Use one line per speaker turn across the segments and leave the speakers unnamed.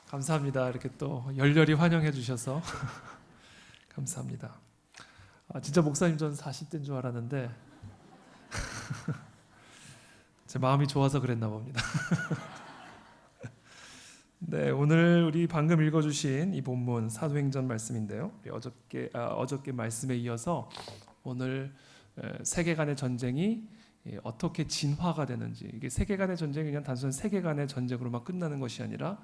감사합니다. 이렇게 또 열렬히 환영해 주셔서 감사합니다. 진짜 목사님 전 40대인 줄 알았는데 제 마음이 좋아서 그랬나 봅니다. 네, 오늘 우리 방금 읽어주신 이 본문 사도행전 말씀인데요. 우리 어저께 말씀에 이어서 오늘 세계 간의 전쟁이 어떻게 진화가 되는지, 이게 세계 간의 전쟁이 그냥 단순한 세계 간의 전쟁으로만 끝나는 것이 아니라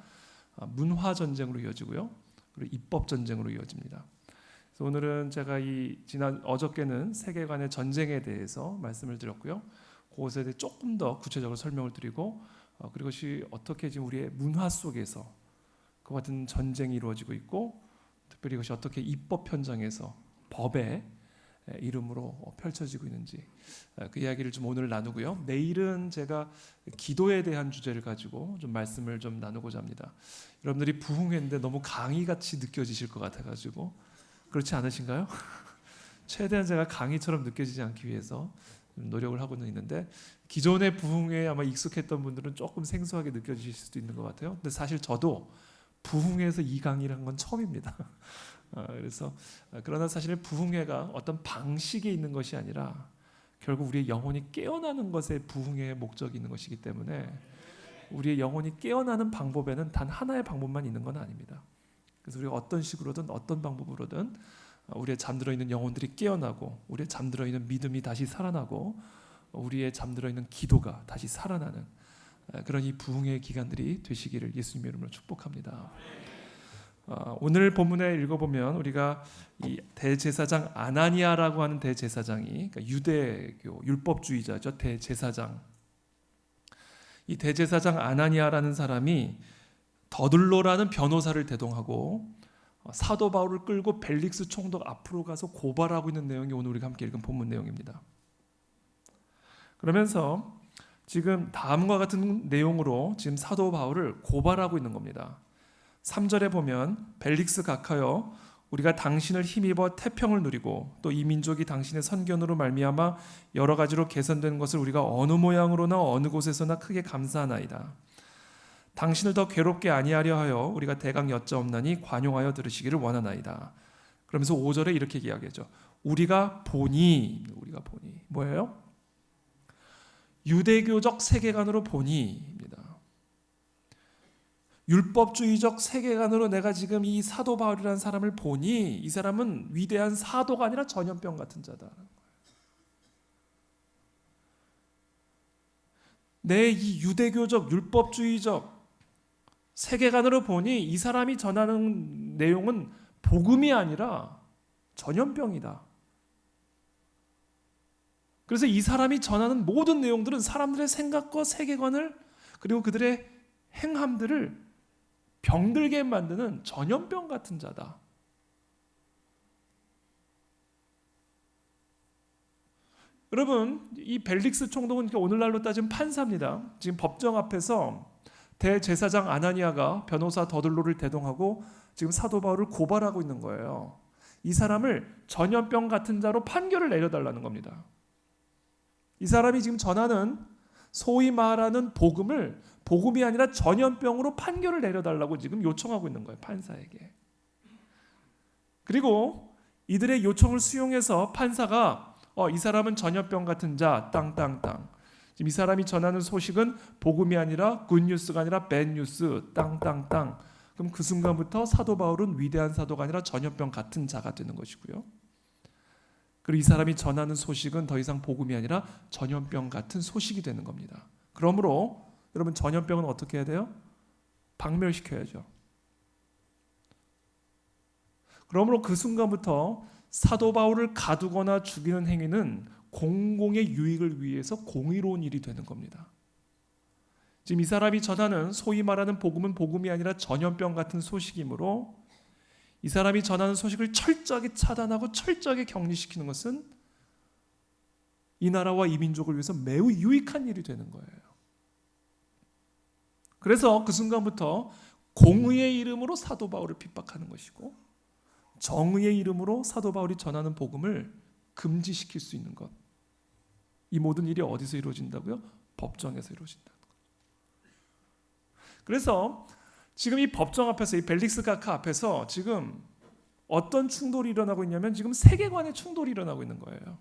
문화 전쟁으로 이어지고요, 그리고 입법 전쟁으로 이어집니다. 그래서 오늘은 제가 어저께는 세계 간의 전쟁에 대해서 말씀을 드렸고요, 그것에 대해 조금 더 구체적으로 설명을 드리고, 그리고 그것이 어떻게 지금 우리의 문화 속에서 그 같은 전쟁이 이루어지고 있고, 특별히 그것이 어떻게 입법 현장에서 법의 이름으로 펼쳐지고 있는지, 그 이야기를 좀 오늘 나누고요. 내일은 제가 기도에 대한 주제를 가지고 좀 말씀을 좀 나누고자 합니다. 여러분들이 부흥회인데 너무 강의같이 느껴지실 것 같아가지고, 그렇지 않으신가요? 최대한 제가 강의처럼 느껴지지 않기 위해서 노력을 하고는 있는데, 기존의 부흥회에 아마 익숙했던 분들은 조금 생소하게 느껴지실 수도 있는 것 같아요. 근데 사실 저도 부흥회에서 이 강의를 한 건 처음입니다. 그래서 그러나 사실 부흥회가 어떤 방식에 있는 것이 아니라 결국 우리의 영혼이 깨어나는 것에 부흥회의 목적이 있는 것이기 때문에, 우리의 영혼이 깨어나는 방법에는 단 하나의 방법만 있는 건 아닙니다. 그래서 우리가 어떤 식으로든 어떤 방법으로든 우리의 잠들어 있는 영혼들이 깨어나고, 우리의 잠들어 있는 믿음이 다시 살아나고, 우리의 잠들어 있는 기도가 다시 살아나는 그런 이 부흥의 기간들이 되시기를 예수님의 이름으로 축복합니다. 오늘 본문에 읽어보면 우리가 이 대제사장 아나니아라고 하는 대제사장이, 그러니까 유대교 율법주의자죠, 대제사장. 이 대제사장 아나니아라는 사람이 더들로라는 변호사를 대동하고 사도 바울을 끌고 벨릭스 총독 앞으로 가서 고발하고 있는 내용이 오늘 우리가 함께 읽은 본문 내용입니다. 그러면서 지금 다음과 같은 내용으로 지금 사도 바울을 고발하고 있는 겁니다. 3절에 보면 벨릭스 각하여, 우리가 당신을 힘입어 태평을 누리고 또 이 민족이 당신의 선견으로 말미암아 여러 가지로 개선된 것을 우리가 어느 모양으로나 어느 곳에서나 크게 감사하나이다. 당신을 더 괴롭게 아니하려 하여 우리가 대강 여짜옵나니 관용하여 들으시기를 원하나이다. 그러면서 5절에 이렇게 이야기하죠. 우리가 보니 뭐예요? 유대교적 세계관으로 보니입니다. 율법주의적 세계관으로 내가 지금 이 사도 바울이라는 사람을 보니 이 사람은 위대한 사도가 아니라 전염병 같은 자다. 내 이 유대교적 율법주의적 세계관으로 보니 이 사람이 전하는 내용은 복음이 아니라 전염병이다. 그래서 이 사람이 전하는 모든 내용들은 사람들의 생각과 세계관을, 그리고 그들의 행함들을 병들게 만드는 전염병 같은 자다. 여러분, 이 벨릭스 총독은 오늘날로 따지면 판사입니다. 지금 법정 앞에서 대제사장 아나니아가 변호사 더들로를 대동하고 지금 사도 바울을 고발하고 있는 거예요. 이 사람을 전염병 같은 자로 판결을 내려달라는 겁니다. 이 사람이 지금 전하는 소위 말하는 복음이 아니라 전염병으로 판결을 내려달라고 지금 요청하고 있는 거예요, 판사에게. 그리고 이들의 요청을 수용해서 판사가 이 사람은 전염병 같은 자 땅땅땅, 지금 이 사람이 전하는 소식은 복음이 아니라 굿뉴스가 아니라 배드뉴스 땅땅땅, 그럼 그 순간부터 사도 바울은 위대한 사도가 아니라 전염병 같은 자가 되는 것이고요. 그리고 이 사람이 전하는 소식은 더 이상 복음이 아니라 전염병 같은 소식이 되는 겁니다. 그러므로 여러분, 전염병은 어떻게 해야 돼요? 박멸시켜야죠. 그러므로 그 순간부터 사도 바울을 가두거나 죽이는 행위는 공공의 유익을 위해서 공의로운 일이 되는 겁니다. 지금 이 사람이 전하는 소위 말하는 복음은 복음이 아니라 전염병 같은 소식이므로 이 사람이 전하는 소식을 철저하게 차단하고 철저하게 격리시키는 것은 이 나라와 이 민족을 위해서 매우 유익한 일이 되는 거예요. 그래서 그 순간부터 공의의 이름으로 사도 바울을 핍박하는 것이고, 정의의 이름으로 사도 바울이 전하는 복음을 금지시킬 수 있는 것, 이 모든 일이 어디서 이루어진다고요? 법정에서 이루어진다는 거죠. 그래서 지금 이 법정 앞에서, 이 벨릭스 가카 앞에서 지금 어떤 충돌이 일어나고 있냐면 지금 세계관의 충돌이 일어나고 있는 거예요.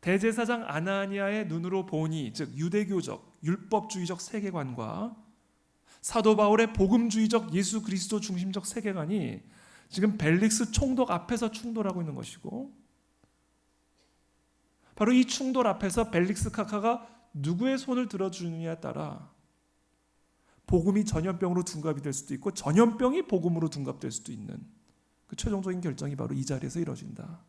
대제사장 아나니아의 눈으로 보니, 즉 유대교적 율법주의적 세계관과 사도 바울의 복음주의적 예수 그리스도 중심적 세계관이 지금 벨릭스 총독 앞에서 충돌하고 있는 것이고, 바로 이 충돌 앞에서 벨릭스 카카가 누구의 손을 들어주느냐에 따라 복음이 전염병으로 둔갑이 될 수도 있고 전염병이 복음으로 둔갑될 수도 있는 그 최종적인 결정이 바로 이 자리에서 이루어진다.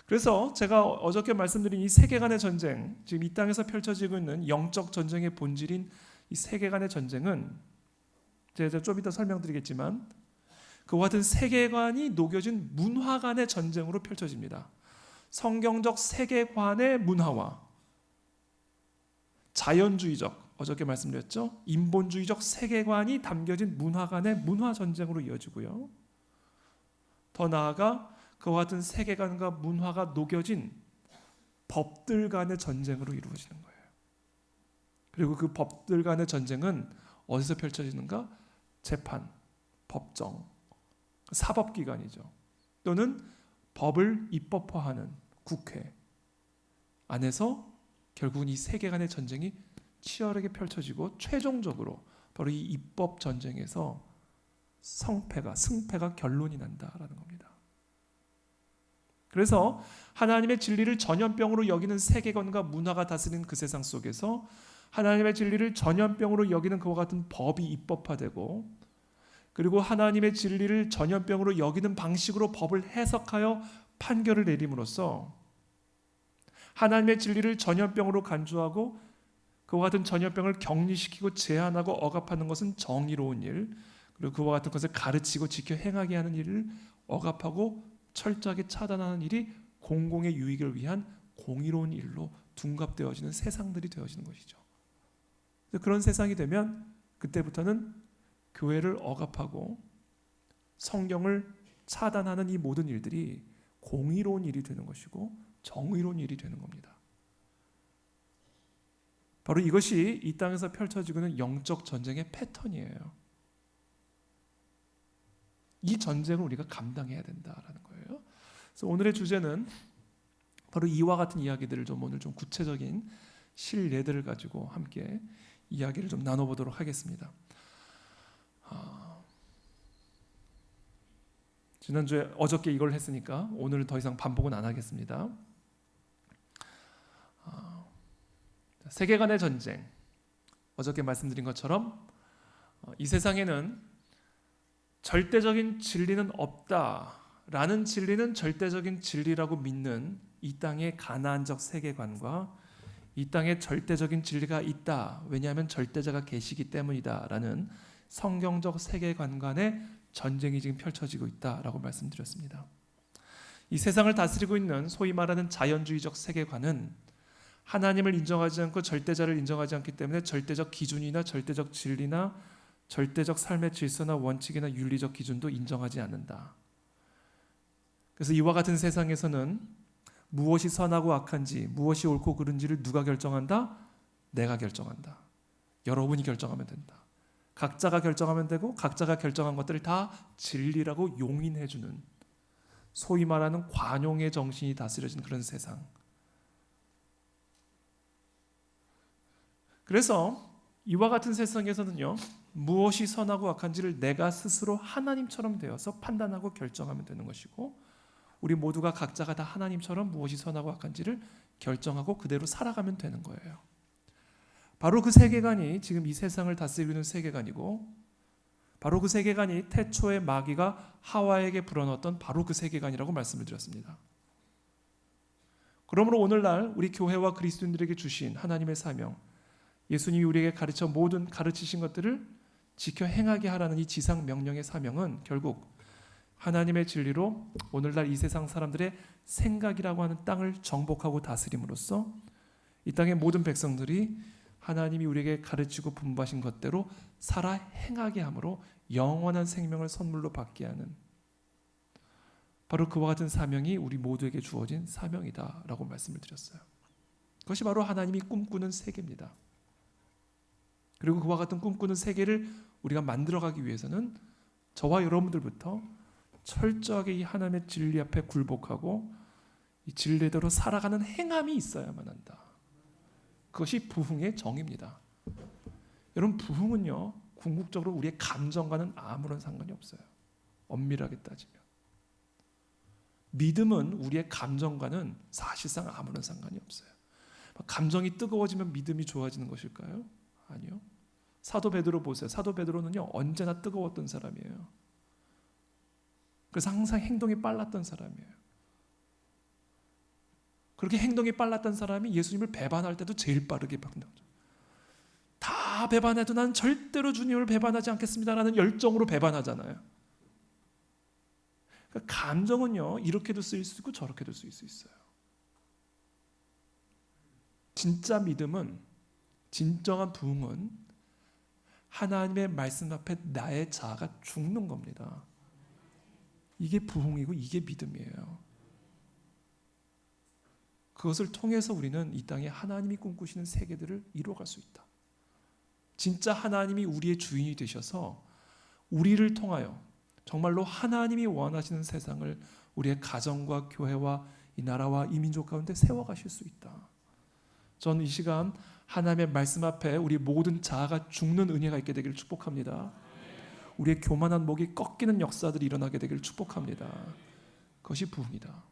그래서 제가 어저께 말씀드린 이 세계관의 전쟁, 지금 이 땅에서 펼쳐지고 있는 영적 전쟁의 본질인 이 세계관의 전쟁은 제가 좀 이따 설명드리겠지만 그와 같은 세계관이 녹여진 문화 간의 전쟁으로 펼쳐집니다. 성경적 세계관의 문화와 자연주의적, 어저께 말씀드렸죠, 인본주의적 세계관이 담겨진 문화 간의 문화 전쟁으로 이어지고요. 더 나아가 그와 같은 세계관과 문화가 녹여진 법들 간의 전쟁으로 이루어지는 거예요. 그리고 그 법들 간의 전쟁은 어디서 펼쳐지는가? 재판, 법정, 사법기관이죠. 또는 법을 입법화하는 국회 안에서 결국은 이 세계관의 전쟁이 치열하게 펼쳐지고 최종적으로 바로 이 입법 전쟁에서 승패가 결론이 난다라는 겁니다. 그래서 하나님의 진리를 전염병으로 여기는 세계관과 문화가 다스리는 그 세상 속에서 하나님의 진리를 전염병으로 여기는 그와 같은 법이 입법화되고, 그리고 하나님의 진리를 전염병으로 여기는 방식으로 법을 해석하여 판결을 내림으로써 하나님의 진리를 전염병으로 간주하고 그와 같은 전염병을 격리시키고 제한하고 억압하는 것은 정의로운 일, 그리고 그와 같은 것을 가르치고 지켜 행하게 하는 일을 억압하고 철저하게 차단하는 일이 공공의 유익을 위한 공의로운 일로 둔갑되어지는 세상들이 되어지는 것이죠. 그런 세상이 되면 그때부터는 교회를 억압하고 성경을 차단하는 이 모든 일들이 공의로운 일이 되는 것이고 정의로운 일이 되는 겁니다. 바로 이것이 이 땅에서 펼쳐지고 있는 영적 전쟁의 패턴이에요. 이 전쟁을 우리가 감당해야 된다라는 거예요. 그래서 오늘의 주제는 바로 이와 같은 이야기들을 오늘 좀 구체적인 실예들을 가지고 함께 이야기를 좀 나눠보도록 하겠습니다. 지난주에 어저께 이걸 했으니까 오늘은 더 이상 반복은 안 하겠습니다. 세계관의 전쟁, 어저께 말씀드린 것처럼 이 세상에는 절대적인 진리는 없다라는 진리는 절대적인 진리라고 믿는 이 땅의 가나안적 세계관과 이 땅에 절대적인 진리가 있다, 왜냐하면 절대자가 계시기 때문이다라는 성경적 세계관 간의 전쟁이 지금 펼쳐지고 있다라고 말씀드렸습니다. 이 세상을 다스리고 있는 소위 말하는 자연주의적 세계관은 하나님을 인정하지 않고 절대자를 인정하지 않기 때문에 절대적 기준이나 절대적 진리나 절대적 삶의 질서나 원칙이나 윤리적 기준도 인정하지 않는다. 그래서 이와 같은 세상에서는 무엇이 선하고 악한지, 무엇이 옳고 그른지를 누가 결정한다? 내가 결정한다. 여러분이 결정하면 된다. 각자가 결정하면 되고 각자가 결정한 것들을 다 진리라고 용인해주는 소위 말하는 관용의 정신이 다스려진 그런 세상. 그래서 이와 같은 세상에서는요, 무엇이 선하고 악한지를 내가 스스로 하나님처럼 되어서 판단하고 결정하면 되는 것이고, 우리 모두가 각자가 다 하나님처럼 무엇이 선하고 악한지를 결정하고 그대로 살아가면 되는 거예요. 바로 그 세계관이 지금 이 세상을 다스리고 있는 세계관이고, 바로 그 세계관이 태초의 마귀가 하와에게 불어넣었던 바로 그 세계관이라고 말씀을 드렸습니다. 그러므로 오늘날 우리 교회와 그리스도인들에게 주신 하나님의 사명, 예수님이 우리에게 가르치신 것들을 지켜 행하게 하라는 이 지상 명령의 사명은 결국 하나님의 진리로 오늘날 이 세상 사람들의 생각이라고 하는 땅을 정복하고 다스림으로써 이 땅의 모든 백성들이 하나님이 우리에게 가르치고 분부하신 것대로 살아 행하게 함으로 영원한 생명을 선물로 받게 하는, 바로 그와 같은 사명이 우리 모두에게 주어진 사명이다라고 말씀을 드렸어요. 그것이 바로 하나님이 꿈꾸는 세계입니다. 그리고 그와 같은 꿈꾸는 세계를 우리가 만들어가기 위해서는 저와 여러분들부터 철저하게 이 하나님의 진리 앞에 굴복하고 이 진리대로 살아가는 행함이 있어야만 한다. 그것이 부흥의 정의입니다. 여러분, 부흥은요, 궁극적으로 우리의 감정과는 아무런 상관이 없어요. 엄밀하게 따지면. 믿음은 우리의 감정과는 사실상 아무런 상관이 없어요. 감정이 뜨거워지면 믿음이 좋아지는 것일까요? 아니요. 사도 베드로 보세요. 사도 베드로는요, 언제나 뜨거웠던 사람이에요. 그래서 항상 행동이 빨랐던 사람이에요. 그렇게 행동이 빨랐던 사람이 예수님을 배반할 때도 제일 빠르게 반응하죠. 다 배반해도 난 절대로 주님을 배반하지 않겠습니다라는 열정으로 배반하잖아요. 그러니까 감정은요, 이렇게도 쓰일 수 있고 저렇게도 쓰일 수 있어요. 진짜 믿음은, 진정한 부흥은 하나님의 말씀 앞에 나의 자아가 죽는 겁니다. 이게 부흥이고 이게 믿음이에요. 그것을 통해서 우리는 이 땅에 하나님이 꿈꾸시는 세계들을 이루어갈 수 있다. 진짜 하나님이 우리의 주인이 되셔서 우리를 통하여 정말로 하나님이 원하시는 세상을 우리의 가정과 교회와 이 나라와 이 민족 가운데 세워가실 수 있다. 저는 이 시간 하나님의 말씀 앞에 우리 모든 자아가 죽는 은혜가 있게 되기를 축복합니다. 우리의 교만한 목이 꺾이는 역사들이 일어나게 되기를 축복합니다. 그것이 부흥이다.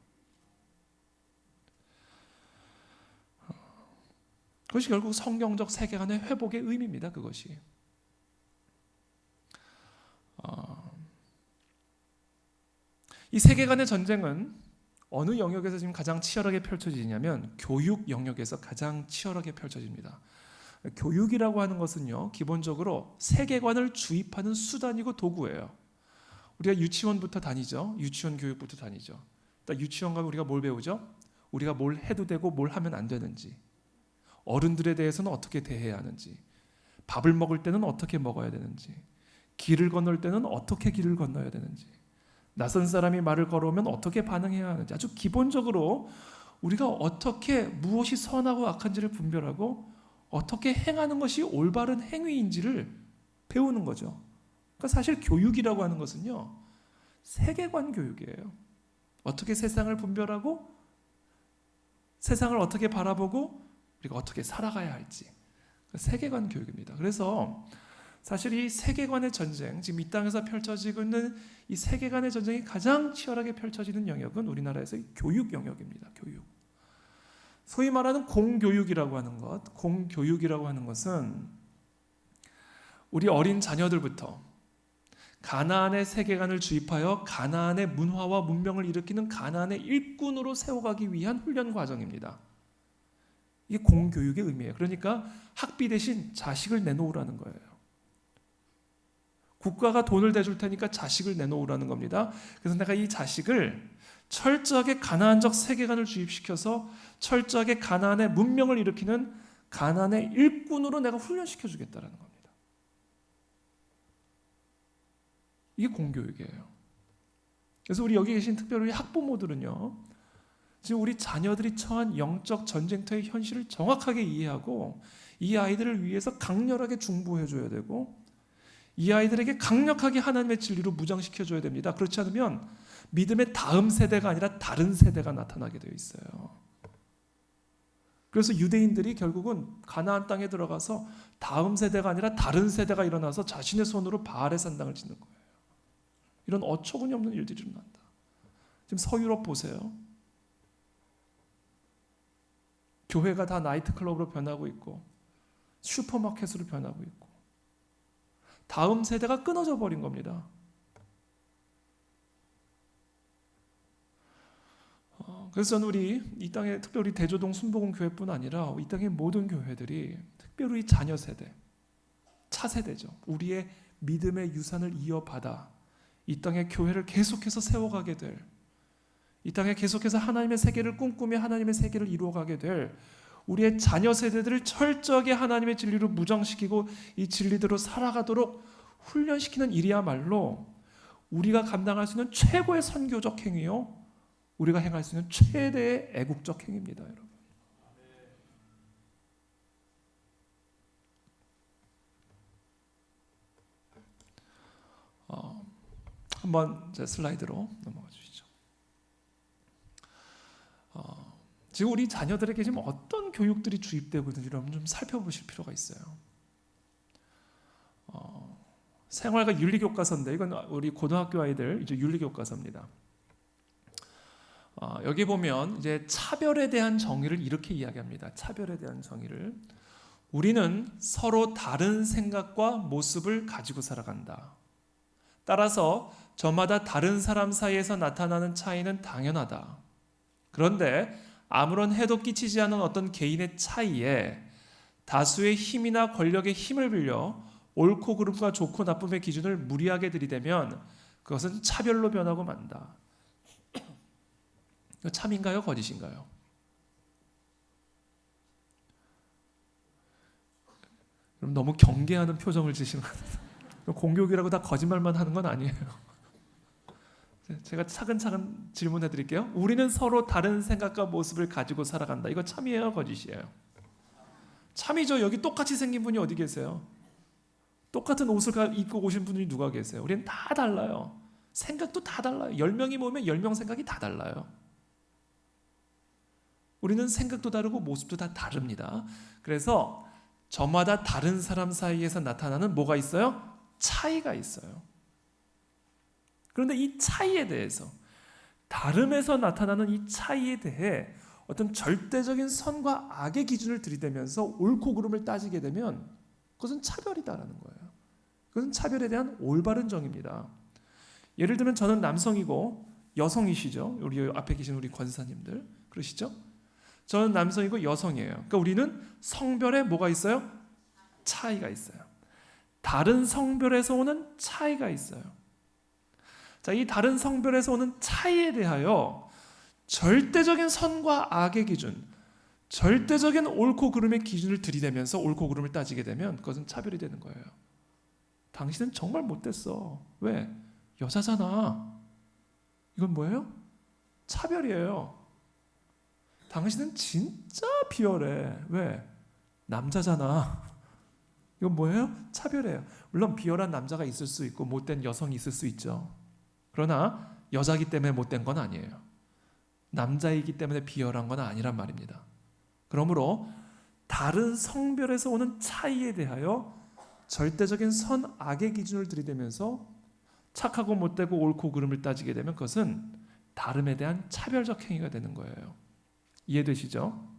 그것이 결국 성경적 세계관의 회복의 의미입니다. 그것이. 이 세계관의 전쟁은 어느 영역에서 지금 가장 치열하게 펼쳐지냐면 교육 영역에서 가장 치열하게 펼쳐집니다. 교육이라고 하는 것은요, 기본적으로 세계관을 주입하는 수단이고 도구예요. 우리가 유치원부터 다니죠. 유치원 교육부터 다니죠. 유치원 가면 우리가 뭘 배우죠? 우리가 뭘 해도 되고 뭘 하면 안 되는지, 어른들에 대해서는 어떻게 대해야 하는지, 밥을 먹을 때는 어떻게 먹어야 되는지, 길을 건널 때는 어떻게 길을 건너야 되는지, 낯선 사람이 말을 걸어오면 어떻게 반응해야 하는지, 아주 기본적으로 우리가 어떻게 무엇이 선하고 악한지를 분별하고 어떻게 행하는 것이 올바른 행위인지를 배우는 거죠. 그러니까 사실 교육이라고 하는 것은요, 세계관 교육이에요. 어떻게 세상을 분별하고 세상을 어떻게 바라보고 우리가 어떻게 살아가야 할지, 세계관 교육입니다. 그래서 사실 이 세계관의 전쟁, 지금 이 땅에서 펼쳐지고 있는 이 세계관의 전쟁이 가장 치열하게 펼쳐지는 영역은 우리나라에서의 교육 영역입니다. 교육. 소위 말하는 공교육이라고 하는 것, 공교육이라고 하는 것은 우리 어린 자녀들부터 가나안의 세계관을 주입하여 가나안의 문화와 문명을 일으키는 가나안의 일꾼으로 세워가기 위한 훈련 과정입니다. 이게 공교육의 의미예요. 그러니까 학비 대신 자식을 내놓으라는 거예요. 국가가 돈을 대줄 테니까 자식을 내놓으라는 겁니다. 그래서 내가 이 자식을 철저하게 가나안적 세계관을 주입시켜서 철저하게 가나안의 문명을 일으키는 가나안의 일꾼으로 내가 훈련시켜 주겠다는 겁니다. 이게 공교육이에요. 그래서 우리 여기 계신 특별히 학부모들은요, 지금 우리 자녀들이 처한 영적 전쟁터의 현실을 정확하게 이해하고 이 아이들을 위해서 강렬하게 중보해 줘야 되고 이 아이들에게 강력하게 하나님의 진리로 무장시켜 줘야 됩니다. 그렇지 않으면 믿음의 다음 세대가 아니라 다른 세대가 나타나게 되어 있어요. 그래서 유대인들이 결국은 가나안 땅에 들어가서 다음 세대가 아니라 다른 세대가 일어나서 자신의 손으로 바알의 산당을 짓는 거예요. 이런 어처구니 없는 일들이 일어난다. 지금 서유럽 보세요. 교회가 다 나이트클럽으로 변하고 있고 슈퍼마켓으로 변하고 있고 다음 세대가 끊어져 버린 겁니다. 그래서 저는 우리 이 땅에 특별히 대조동 순복음 교회뿐 아니라 이 땅의 모든 교회들이 특별히 자녀 세대, 차세대죠. 우리의 믿음의 유산을 이어받아 이 땅의 교회를 계속해서 세워가게 될, 이 땅에 계속해서 하나님의 세계를 꿈꾸며 하나님의 세계를 이루어가게 될 우리의 자녀 세대들을 철저하게 하나님의 진리로 무장시키고 이 진리대로 살아가도록 훈련시키는 일이야말로 우리가 감당할 수 있는 최고의 선교적 행위요, 우리가 행할 수 있는 최대의 애국적 행위입니다, 여러분. 한번 슬라이드로 넘어가 주시죠. 지금 우리 자녀들에게 지금 어떤 교육들이 주입되고 있는지 여러분 좀 살펴보실 필요가 있어요. 생활과 윤리교과서인데 이건 우리 고등학교 아이들 이제 윤리교과서입니다. 여기 보면 이제 차별에 대한 정의를 이렇게 이야기합니다. 차별에 대한 정의를 우리는 서로 다른 생각과 모습을 가지고 살아간다. 따라서 저마다 다른 사람 사이에서 나타나는 차이는 당연하다. 그런데 아무런 해도 끼치지 않은 어떤 개인의 차이에 다수의 힘이나 권력의 힘을 빌려 옳고 그름과 좋고 나쁨의 기준을 무리하게 들이대면 그것은 차별로 변하고 만다. 참인가요? 거짓인가요? 그럼 너무 경계하는 표정을 지시는 것 같아요. 공교육이라고 다 거짓말만 하는 건 아니에요. 제가 차근차근 질문해 드릴게요. 우리는 서로 다른 생각과 모습을 가지고 살아간다. 이거 참이에요? 거짓이에요? 참이죠. 여기 똑같이 생긴 분이 어디 계세요? 똑같은 옷을 입고 오신 분이 누가 계세요? 우리는 다 달라요. 생각도 다 달라요. 10명이 모이면 10명 생각이 다 달라요. 우리는 생각도 다르고 모습도 다 다릅니다. 그래서 저마다 다른 사람 사이에서 나타나는 뭐가 있어요? 차이가 있어요. 그런데 이 차이에 대해서, 다름에서 나타나는 이 차이에 대해 어떤 절대적인 선과 악의 기준을 들이대면서 옳고 그름을 따지게 되면 그것은 차별이다라는 거예요. 그것은 차별에 대한 올바른 정의입니다. 예를 들면 저는 남성이고 여성이시죠. 우리 앞에 계신 우리 권사님들 그러시죠? 저는 남성이고 여성이에요. 그러니까 우리는 성별에 뭐가 있어요? 차이가 있어요. 다른 성별에서 오는 차이가 있어요. 자, 이 다른 성별에서 오는 차이에 대하여 절대적인 선과 악의 기준, 절대적인 옳고 그름의 기준을 들이대면서 옳고 그름을 따지게 되면 그것은 차별이 되는 거예요. 당신은 정말 못됐어. 왜? 여자잖아. 이건 뭐예요? 차별이에요. 당신은 진짜 비열해. 왜? 남자잖아. 이건 뭐예요? 차별이에요. 물론 비열한 남자가 있을 수 있고 못된 여성이 있을 수 있죠. 그러나 여자이기 때문에 못된 건 아니에요. 남자이기 때문에 비열한 건 아니란 말입니다. 그러므로 다른 성별에서 오는 차이에 대하여 절대적인 선, 악의 기준을 들이대면서 착하고 못되고 옳고 그름을 따지게 되면 그것은 다름에 대한 차별적 행위가 되는 거예요. 이해되시죠?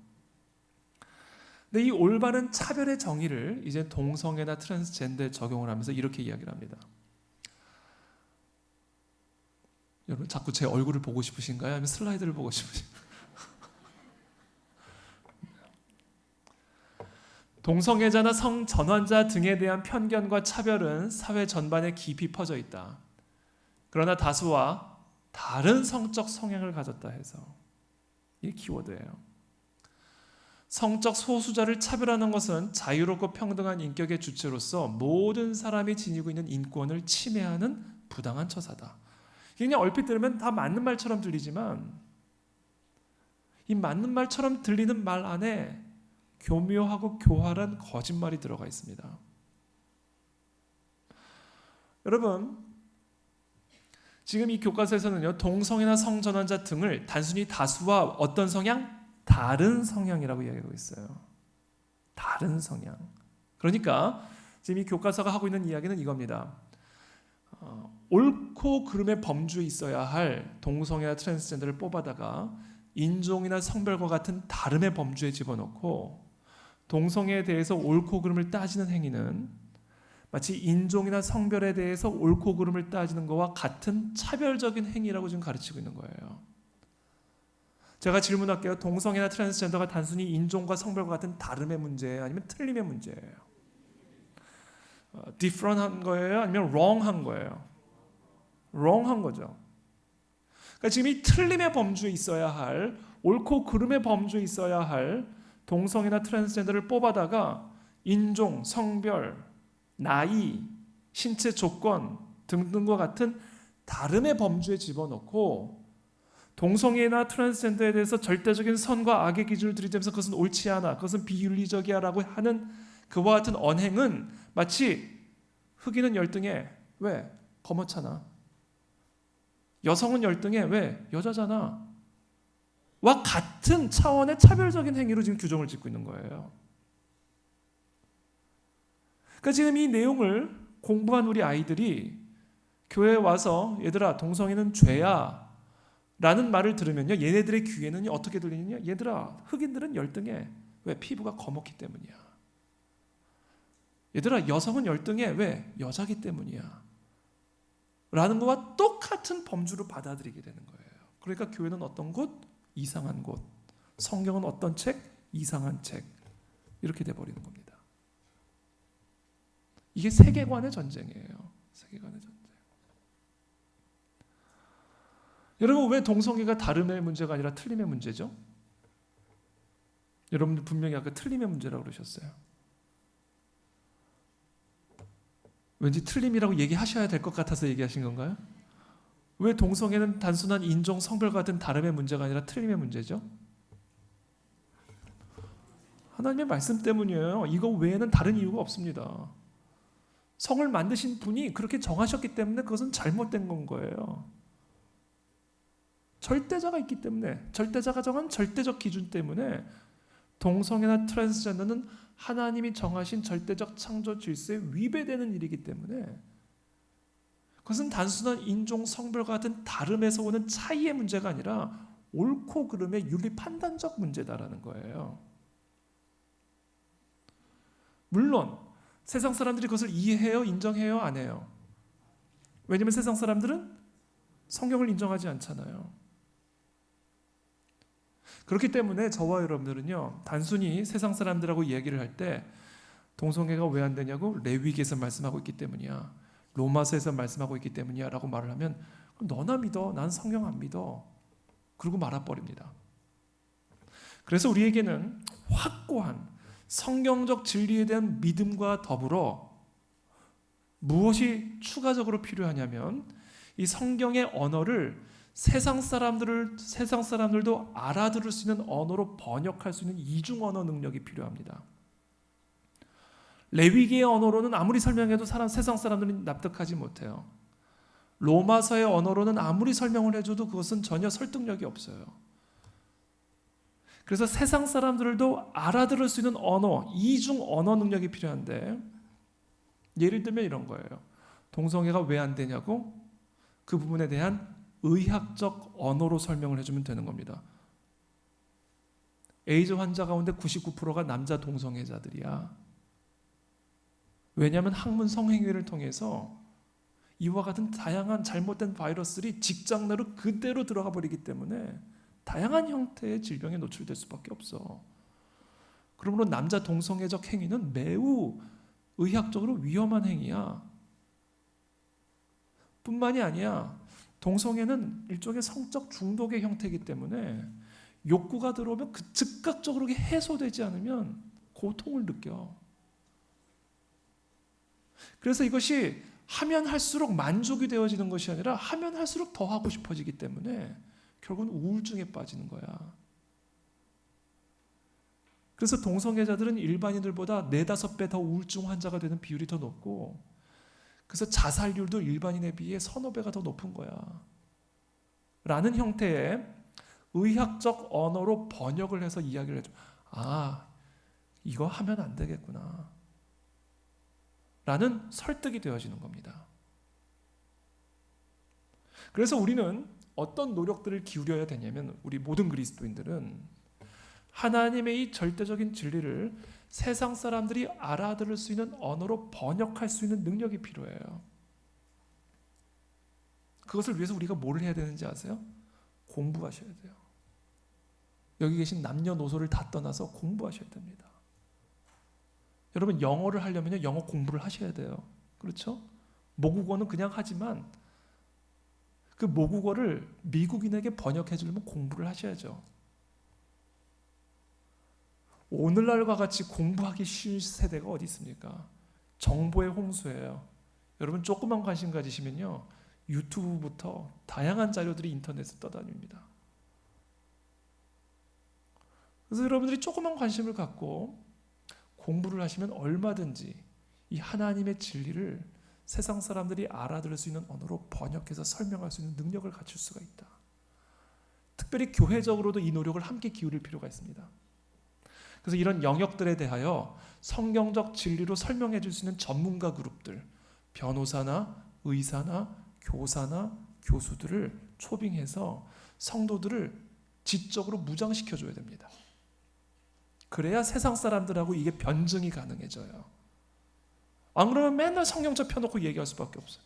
근데 이 올바른 차별의 정의를 이제 동성애나 트랜스젠더에 적용을 하면서 이렇게 이야기를 합니다. 여러분 자꾸 제 얼굴을 보고 싶으신가요? 아니면 슬라이드를 보고 싶으신가요? 동성애자나 성전환자 등에 대한 편견과 차별은 사회 전반에 깊이 퍼져 있다. 그러나 다수와 다른 성적 성향을 가졌다 해서 이게 키워드예요. 성적 소수자를 차별하는 것은 자유롭고 평등한 인격의 주체로서 모든 사람이 지니고 있는 인권을 침해하는 부당한 처사다. 그냥 얼핏 들으면 다 맞는 말처럼 들리지만 이 맞는 말처럼 들리는 말 안에 교묘하고 교활한 거짓말이 들어가 있습니다. 여러분, 지금 이 교과서에서는요, 동성애나 성전환자 등을 단순히 다수와 어떤 성향? 다른 성향이라고 이야기하고 있어요. 다른 성향. 그러니까 지금 이 교과서가 하고 있는 이야기는 이겁니다. 옳고 그름의 범주에 있어야 할 동성애나 트랜스젠더를 뽑아다가 인종이나 성별과 같은 다름의 범주에 집어넣고 동성애에 대해서 옳고 그름을 따지는 행위는 마치 인종이나 성별에 대해서 옳고 그름을 따지는 것과 같은 차별적인 행위라고 지금 가르치고 있는 거예요. 제가 질문할게요. 동성애나 트랜스젠더가 단순히 인종과 성별과 같은 다름의 문제예요? 아니면 틀림의 문제예요? different한 거예요? 아니면 wrong한 거예요? wrong한 거죠. 그러니까 지금 이 틀림의 범주에 있어야 할, 옳고 그름의 범주에 있어야 할 동성애나 트랜스젠더를 뽑아다가 인종, 성별, 나이, 신체 조건 등등과 같은 다름의 범주에 집어넣고 동성애나 트랜스젠더에 대해서 절대적인 선과 악의 기준을 들이대면서 그것은 옳지 않아, 그것은 비윤리적이야 라고 하는 그와 같은 언행은 마치 흑인은 열등해. 왜? 거뭇잖아. 여성은 열등해. 왜? 여자잖아. 와 같은 차원의 차별적인 행위로 지금 규정을 짓고 있는 거예요. 그러니까 지금 이 내용을 공부한 우리 아이들이 교회에 와서 얘들아 동성애는 죄야 라는 말을 들으면요, 얘네들의 귀에는 어떻게 들리느냐? 얘들아 흑인들은 열등해. 왜? 피부가 검었기 때문이야. 얘들아 여성은 열등해. 왜? 여자기 때문이야 라는 것과 똑같은 범주로 받아들이게 되는 거예요. 그러니까 교회는 어떤 곳? 이상한 곳. 성경은 어떤 책? 이상한 책. 이렇게 돼버리는 겁니다. 이게 세계관의 전쟁이에요. 세계관의 전쟁. 여러분 왜 동성애가 다름의 문제가 아니라 틀림의 문제죠? 여러분들 분명히 아까 틀림의 문제라고 그러셨어요. 왠지 틀림이라고 얘기하셔야 될 것 같아서 얘기하신 건가요? 왜 동성애는 단순한 인종, 성별 같은 다름의 문제가 아니라 틀림의 문제죠? 하나님의 말씀 때문이에요. 이거 외에는 다른 이유가 없습니다. 성을 만드신 분이 그렇게 정하셨기 때문에 그것은 잘못된 건 거예요. 절대자가 있기 때문에, 절대자가 정한 절대적 기준 때문에 동성애나 트랜스젠더는 하나님이 정하신 절대적 창조 질서에 위배되는 일이기 때문에 그것은 단순한 인종, 성별과 같은 다름에서 오는 차이의 문제가 아니라 옳고 그름의 윤리 판단적 문제다라는 거예요. 물론 세상 사람들이 그것을 이해해요? 인정해요? 안 해요? 왜냐하면 세상 사람들은 성경을 인정하지 않잖아요. 그렇기 때문에 저와 여러분들은요, 단순히 세상 사람들하고 이야기를 할 때 동성애가 왜 안 되냐고 레위기에서 말씀하고 있기 때문이야, 로마서에서 말씀하고 있기 때문이야 라고 말을 하면 너나 믿어, 난 성경 안 믿어, 그러고 말아버립니다. 그래서 우리에게는 확고한 성경적 진리에 대한 믿음과 더불어 무엇이 추가적으로 필요하냐면 이 성경의 언어를 세상 사람들도 알아들을 수 있는 언어로 번역할 수 있는 이중 언어 능력이 필요합니다. 레위기의 언어로는 아무리 설명해도 세상 사람들은 납득하지 못해요. 로마서의 언어로는 아무리 설명을 해줘도 그것은 전혀 설득력이 없어요. 그래서 세상 사람들도 알아들을 수 있는 언어, 이중 언어 능력이 필요한데, 예를 들면 이런 거예요. 동성애가 왜 안 되냐고 그 부분에 대한 의학적 언어로 설명을 해주면 되는 겁니다. 에이즈 환자 가운데 99%가 남자 동성애자들이야. 왜냐하면 항문 성행위를 통해서 이와 같은 다양한 잘못된 바이러스들이 직장 내로 그대로 들어가 버리기 때문에 다양한 형태의 질병에 노출될 수밖에 없어. 그러므로 남자 동성애적 행위는 매우 의학적으로 위험한 행위야. 뿐만이 아니야, 동성애는 일종의 성적 중독의 형태이기 때문에 욕구가 들어오면 그 즉각적으로 해소되지 않으면 고통을 느껴. 그래서 이것이 하면 할수록 만족이 되어지는 것이 아니라 하면 할수록 더 하고 싶어지기 때문에 결국은 우울증에 빠지는 거야. 그래서 동성애자들은 일반인들보다 4-5배 더 우울증 환자가 되는 비율이 더 높고, 그래서 자살률도 일반인에 비해 1-2배가 더 높은 거야 라는 형태의 의학적 언어로 번역을 해서 이야기를 해줘. 아, 이거 하면 안 되겠구나 라는 설득이 되어지는 겁니다. 그래서 우리는 어떤 노력들을 기울여야 되냐면, 우리 모든 그리스도인들은 하나님의 이 절대적인 진리를 세상 사람들이 알아들을 수 있는 언어로 번역할 수 있는 능력이 필요해요. 그것을 위해서 우리가 뭘 해야 되는지 아세요? 공부하셔야 돼요. 여기 계신 남녀노소를 다 떠나서 공부하셔야 됩니다. 여러분 영어를 하려면 영어 공부를 하셔야 돼요. 그렇죠? 모국어는 그냥 하지만 그 모국어를 미국인에게 번역해 주려면 공부를 하셔야죠. 오늘날과 같이 공부하기 쉬운 세대가 어디 있습니까? 정보의 홍수예요. 여러분 조금만 관심 가지시면요, 유튜브부터 다양한 자료들이 인터넷에 떠다닙니다. 그래서 여러분들이 조금만 관심을 갖고 공부를 하시면 얼마든지 이 하나님의 진리를 세상 사람들이 알아들을 수 있는 언어로 번역해서 설명할 수 있는 능력을 갖출 수가 있다. 특별히 교회적으로도 이 노력을 함께 기울일 필요가 있습니다. 그래서 이런 영역들에 대하여 성경적 진리로 설명해 줄 수 있는 전문가 그룹들, 변호사나 의사나 교사나 교수들을 초빙해서 성도들을 지적으로 무장시켜 줘야 됩니다. 그래야 세상 사람들하고 이게 변증이 가능해져요. 안 그러면 맨날 성경책 펴놓고 얘기할 수밖에 없어요.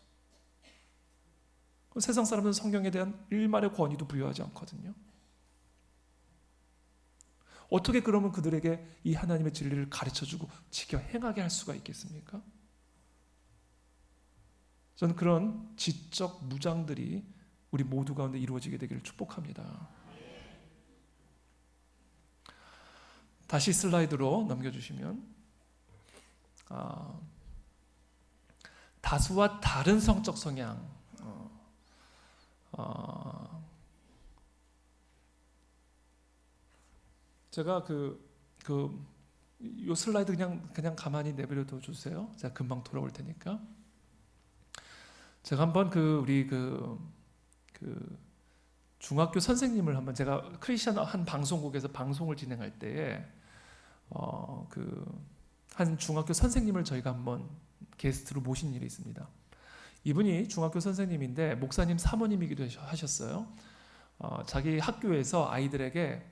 세상 사람들은 성경에 대한 일말의 권위도 부여하지 않거든요. 어떻게 그러면 그들에게 이 하나님의 진리를 가르쳐주고 지켜 행하게 할 수가 있겠습니까? 저는 그런 지적 무장들이 우리 모두 가운데 이루어지게 되기를 축복합니다. 다시 슬라이드로 넘겨주시면 다수와 다른 성적 성향, 제가 요 슬라이드 그냥 가만히 내버려둬 주세요. 제가 금방 돌아올 테니까. 제가 한번 우리 중학교 선생님을 한번 제가 크리스천 한 방송국에서 방송을 진행할 때에 한 중학교 선생님을 저희가 한번 게스트로 모신 일이 있습니다. 이분이 중학교 선생님인데 목사님 사모님이기도 하셨어요. 자기 학교에서 아이들에게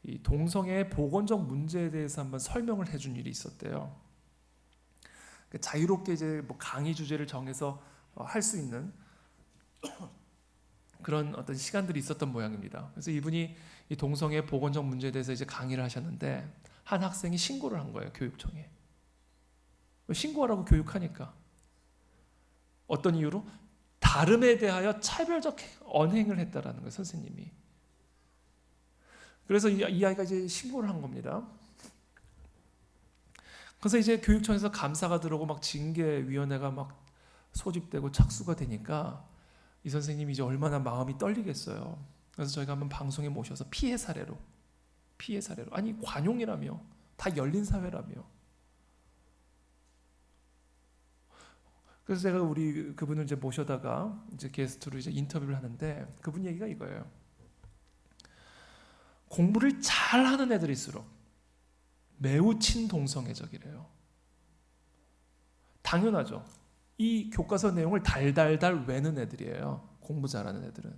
이 동성애의 보건적 문제에 대해서 한번 설명을 해준 일이 있었대요. 자유롭게 이제 뭐 강의 주제를 정해서 할 수 있는 그런 어떤 시간들이 있었던 모양입니다. 그래서 이분이 이 동성애 보건적 문제에 대해서 이제 강의를 하셨는데 한 학생이 신고를 한 거예요, 교육청에. 신고하라고 교육하니까. 어떤 이유로? 다름에 대하여 차별적 언행을 했다라는 거예요, 선생님이. 그래서 이 아이가 이제 신고를 한 겁니다. 그래서 이제 교육청에서 감사가 들어오고 막 징계위원회가 막 소집되고 착수가 되니까 이 선생님이 이제 얼마나 마음이 떨리겠어요. 그래서 저희가 한번 방송에 모셔서 피해 사례로 아니 관용이라며, 다 열린 사회라며. 그래서 제가 그분을 이제 모셔다가 이제 게스트로 이제 인터뷰를 하는데 그분 얘기가 이거예요. 공부를 잘하는 애들일수록 매우 친동성애적이래요. 당연하죠. 이 교과서 내용을 달달달 외는 애들이에요. 공부 잘하는 애들은.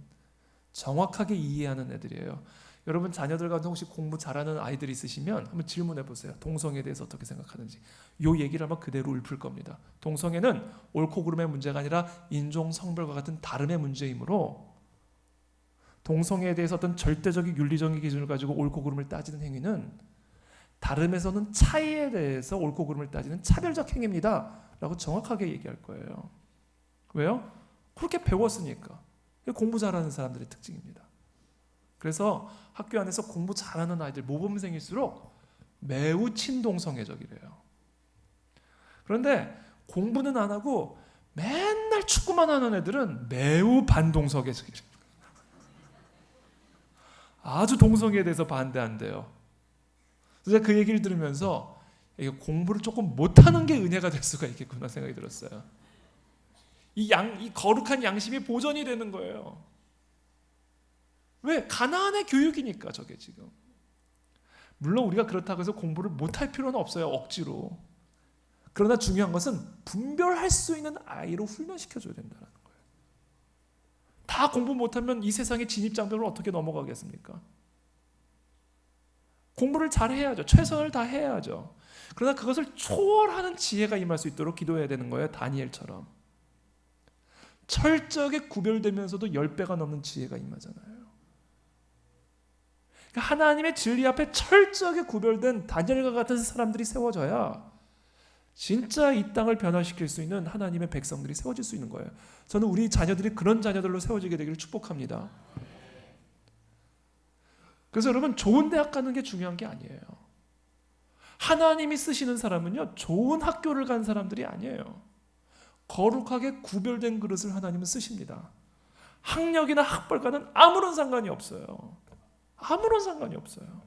정확하게 이해하는 애들이에요. 여러분 자녀들 가운데 혹시 공부 잘하는 아이들 있으시면 한번 질문해 보세요. 동성애에 대해서 어떻게 생각하는지. 요 얘기를 아마 그대로 읊을 겁니다. 동성애는 옳고 그름의 문제가 아니라 인종, 성별과 같은 다름의 문제이므로 동성애에 대해서 어떤 절대적인 윤리적인 기준을 가지고 옳고 그름을 따지는 행위는 다름에서는 차이에 대해서 옳고 그름을 따지는 차별적 행위입니다 라고 정확하게 얘기할 거예요. 왜요? 그렇게 배웠으니까. 공부 잘하는 사람들의 특징입니다. 그래서 학교 안에서 공부 잘하는 아이들, 모범생일수록 매우 친동성애적이래요. 그런데 공부는 안 하고 맨날 축구만 하는 애들은 매우 반동성애적이래요. 아주 동성애에 대해서 반대한대요. 그래서 그 얘기를 들으면서 공부를 조금 못하는 게 은혜가 될 수가 있겠구나 생각이 들었어요. 이 거룩한 양심이 보존이 되는 거예요. 왜? 가나안의 교육이니까 저게 지금. 물론 우리가 그렇다고 해서 공부를 못할 필요는 없어요. 억지로. 그러나 중요한 것은 분별할 수 있는 아이로 훈련시켜줘야 된다는 거예요. 다 공부 못하면 이 세상의 진입장벽을 어떻게 넘어가겠습니까? 공부를 잘 해야죠. 최선을 다해야죠. 그러나 그것을 초월하는 지혜가 임할 수 있도록 기도해야 되는 거예요. 다니엘처럼. 철저하게 구별되면서도 10배가 넘는 지혜가 임하잖아요. 그러니까 하나님의 진리 앞에 철저하게 구별된 다니엘과 같은 사람들이 세워져야 진짜 이 땅을 변화시킬 수 있는 하나님의 백성들이 세워질 수 있는 거예요. 저는 우리 자녀들이 그런 자녀들로 세워지게 되기를 축복합니다. 그래서 여러분 좋은 대학 가는 게 중요한 게 아니에요. 하나님이 쓰시는 사람은요 좋은 학교를 간 사람들이 아니에요. 거룩하게 구별된 그릇을 하나님은 쓰십니다. 학력이나 학벌과는 아무런 상관이 없어요. 아무런 상관이 없어요.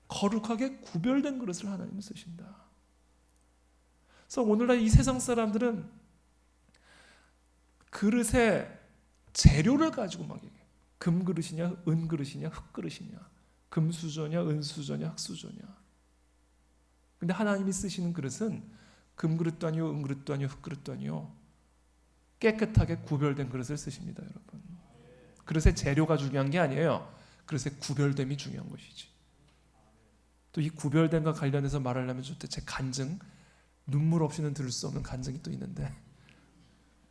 거룩하게 구별된 그릇을 하나님은 쓰신다. 그래서 오늘날 이 세상 사람들은 그릇에 재료를 가지고 막 얘기해요. 금 그릇이냐, 은 그릇이냐, 흙 그릇이냐, 금수저냐, 은수저냐, 흙수저냐. 근데 하나님이 쓰시는 그릇은 금 그릇도 아니요, 은 그릇도 아니요, 흙 그릇도 아니요, 깨끗하게 구별된 그릇을 쓰십니다, 여러분. 그릇의 재료가 중요한 게 아니에요. 그릇의 구별됨이 중요한 것이지. 또 이 구별됨과 관련해서 말하려면 제 간증, 눈물 없이는 들을 수 없는 간증이 또 있는데,